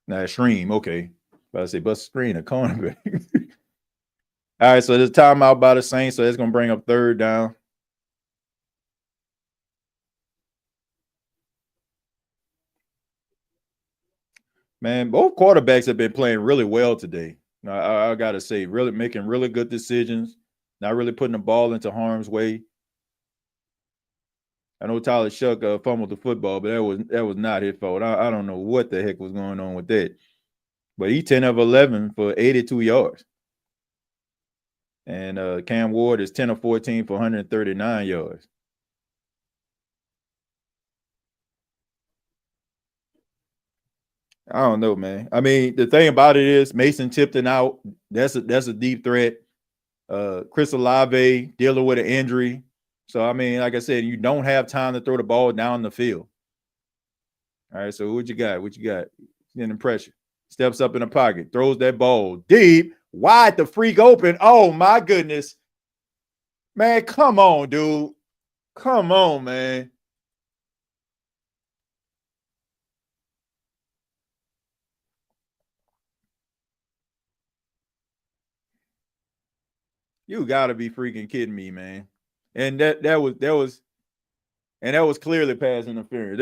A: Shreem. Okay, but I say Buster Screen, a cornerback. All right, so there's timeout by the Saints, so that's gonna bring up 3rd down. Man, both quarterbacks have been playing really well today. I got to say, really making really good decisions, not really putting the ball into harm's way. I know Tyler Shuck fumbled the football, but that was not his fault. I don't know what the heck was going on with that. But he 10 of 11 for 82 yards. And Cam Ward is 10 of 14 for 139 yards. I don't know, man. I mean, the thing about it is Mason Tipton out. That's a deep threat. Chris Olave dealing with an injury. So, I mean, like I said, you don't have time to throw the ball down the field. All right, so what you got? What you got? Getting pressure. Steps up in the pocket, throws that ball deep, wide the freak open. Oh, my goodness. Man, come on, dude. Come on, man. You gotta be freaking kidding me, man. And that was clearly pass interference.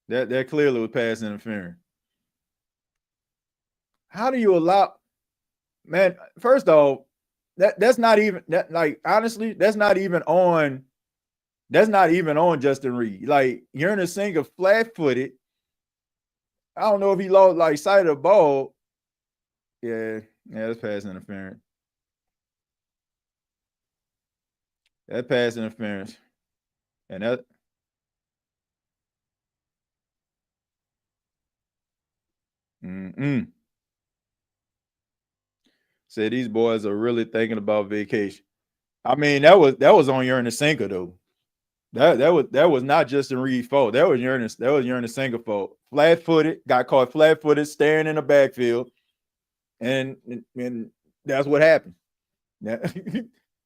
A: That clearly was pass interference. How do you allow, man? First off, that's not even that, like, honestly, that's not even on Justin Reed. Like, you're in a single flat-footed. I don't know if he lost like sight of the ball. Yeah, that's pass interference. That pass interference. And that said these boys are really thinking about vacation. I mean, that was on Urnasinghe though. That was not Justin Reed's fault. That was Urnasinghe fault. Flat-footed, got caught flat-footed, staring in the backfield, and that's what happened.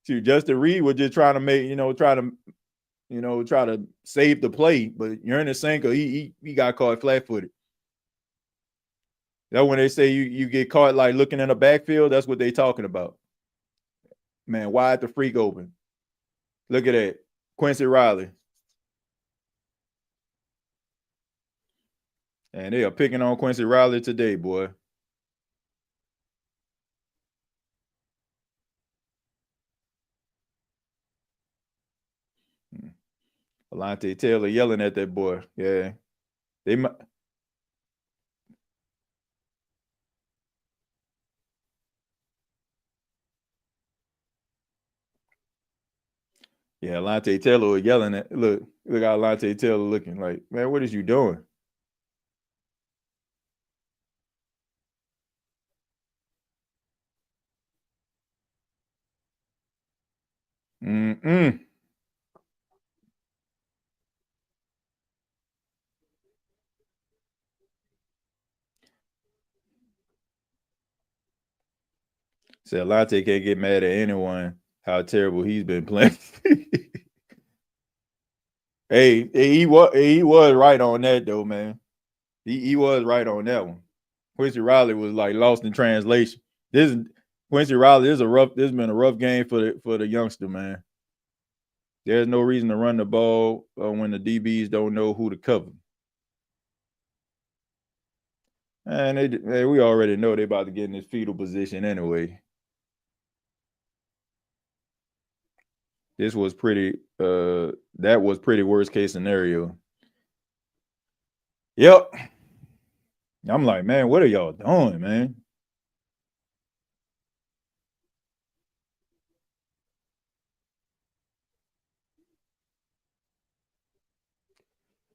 A: Justin Reed was just trying to try to save the play, but Urnasinghe, he got caught flat-footed. That's when they say you get caught like looking in the backfield. That's what they talking about. Man, wide the freak open. Look at that. Quincy Riley. And they are picking on Quincy Riley today, boy. Alontae Taylor yelling at that boy. Yeah. They might. Yeah, Alontae Taylor was yelling at. Look how Alontae Taylor looking like, man, what is you doing? Say Alontae can't get mad at anyone how terrible he's been playing. Hey, he was right on that though, man. He was right on that one. Quincy Riley was like lost in translation. Quincy Riley is this has been a rough game for the youngster, man. There's no reason to run the ball when the DBs don't know who to cover. And we already know they about to get in this fetal position anyway. This was pretty. That was pretty worst case scenario. Yep. I'm like, man, what are y'all doing, man?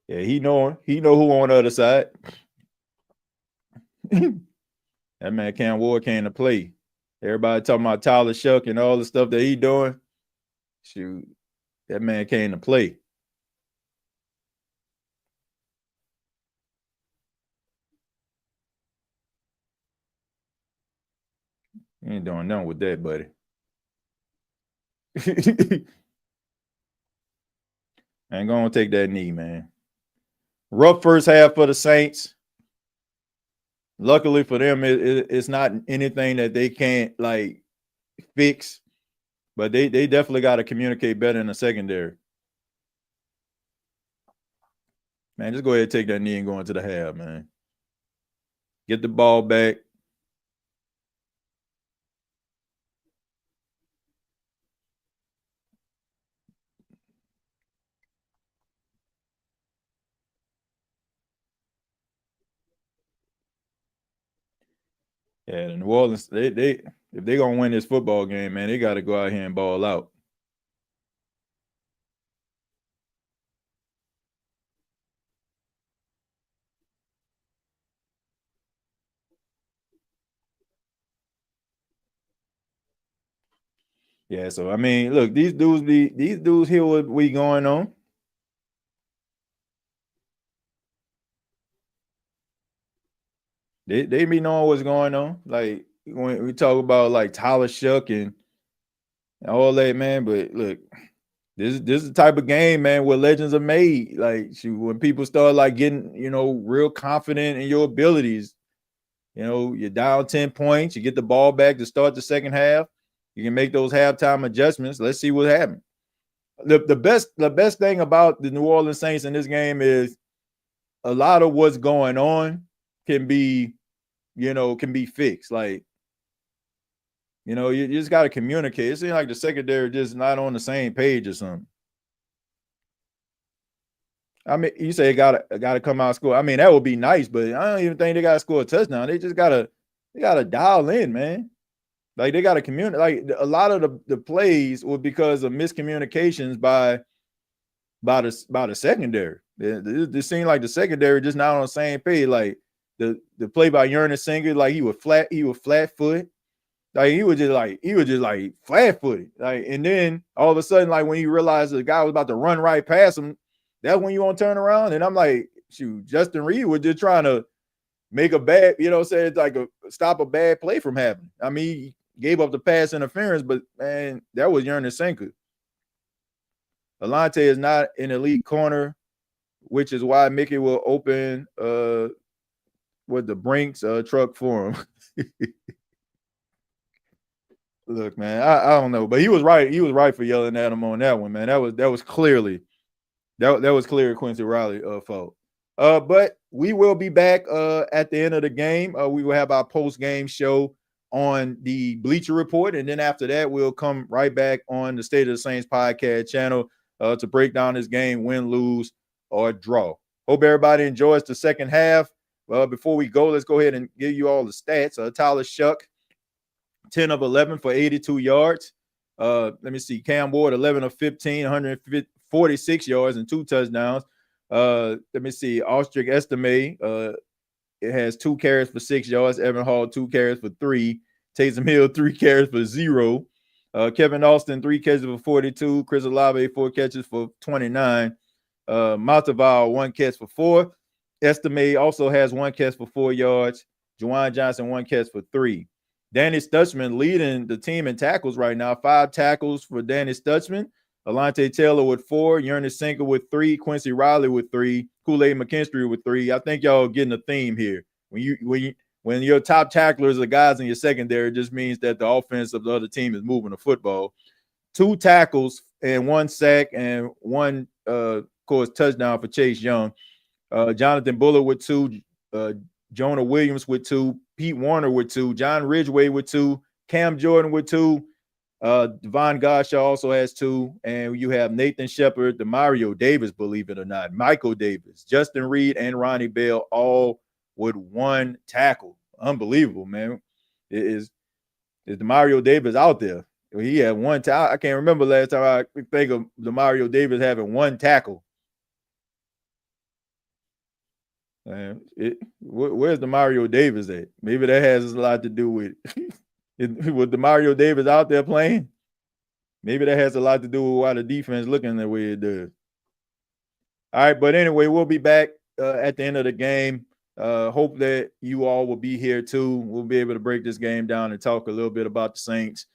A: Yeah, he know who on the other side. That man Cam Ward came to play. Everybody talking about Tyler Shuck and all the stuff that he doing. Shoot, that man came to play. He ain't doing nothing with that, buddy. Ain't gonna take that knee, man. Rough first half for the Saints. Luckily for them, it's not anything that they can't like fix, but they definitely got to communicate better in the secondary. Man, just go ahead and take that knee and go into the half, man. Get the ball back. Yeah, the New Orleans, they if they're gonna win this football game, man, they got to go out here and ball out. Yeah, so I mean, look, these dudes hear what we going on. They be knowing what's going on. Like when we talk about like Tyler Shough and all that, man. But look, this is the type of game, man, where legends are made. Like when people start like getting, real confident in your abilities, you're down 10 points, you get the ball back to start the second half, you can make those halftime adjustments. Let's see what happens. The best thing about the New Orleans Saints in this game is a lot of what's going on can be fixed. Like, you just got to communicate. It seems like the secondary just not on the same page or something. I mean, you say gotta come out and score. I mean, that would be nice, but I don't even think they gotta score a touchdown. They just gotta dial in, man. Like they gotta communicate. Like a lot of the plays were because of miscommunications by the secondary. It seemed like the secondary just not on the same page. Like the play by Ernest Singer, like he was flat foot. Like he was just like flat footed. Like, and then all of a sudden, like when you realized the guy was about to run right past him, that's when you want to turn around. And I'm like, shoot, Justin Reed was just trying to make a bad, it's like stop a bad play from happening. I mean, he gave up the pass interference, but man, that was Ernest Singer. Alante is not an elite corner, which is why Mickey will open with the Brinks truck for him. Look, man, I don't know, but he was right. He was right for yelling at him on that one, man. That was clearly Quincy Riley fault. But we will be back at the end of the game. We will have our post game show on the Bleacher Report, and then after that, we'll come right back on the State of the Saints podcast channel to break down this game, win, lose, or draw. Hope everybody enjoys the second half. Before we go, let's go ahead and give you all the stats. Tyler Shough, 10 of 11 for 82 yards. Let me see. Cam Ward, 11 of 15, 146 yards and 2 touchdowns. Let me see. Ostrich Estime, it has 2 carries for 6 yards. Evan Hall, 2 carries for 3. Taysom Hill, 3 carries for 0. Kevin Austin, 3 catches for 42. Chris Olave, 4 catches for 29. Monteval, 1 catch for 4. Estime also has 1 catch for 4 yards. Juwan Johnson, 1 catch for 3. Danny Stutzman leading the team in tackles right now. 5 tackles for Danny Stutzman. Alante Taylor with 4. Ernest Singer with 3. Quincy Riley with 3. Kool-Aid McKinstry with 3. I think y'all getting a theme here. When your top tacklers are guys in your secondary, it just means that the offense of the other team is moving the football. 2 tackles and 1 sack and 1, of course, touchdown for Chase Young. Jonathan Bullard with 2. Jonah Williams with 2. Pete Warner with 2. John Ridgeway with 2. Cam Jordan with 2. Devon Goshaw also has 2. And you have Nathan Shepard, Demario Davis, believe it or not, Michael Davis, Justin Reed, and Ronnie Bell all with 1 tackle. Unbelievable, man. Is Demario Davis out there? He had 1 tackle. I can't remember last time I think of Demario Davis having 1 tackle. Where's Demario Davis at? Maybe that has a lot to do with with Demario Davis out there playing. Maybe that has a lot to do with why the defense looking the way it does. All right, but anyway, we'll be back at the end of the game. Hope that you all will be here too. We'll be able to break this game down and talk a little bit about the Saints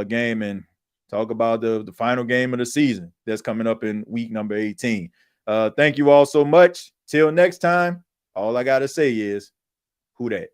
A: game and talk about the final game of the season that's coming up in week number 18. Thank you all so much. Till next time, all I got to say is, who dat?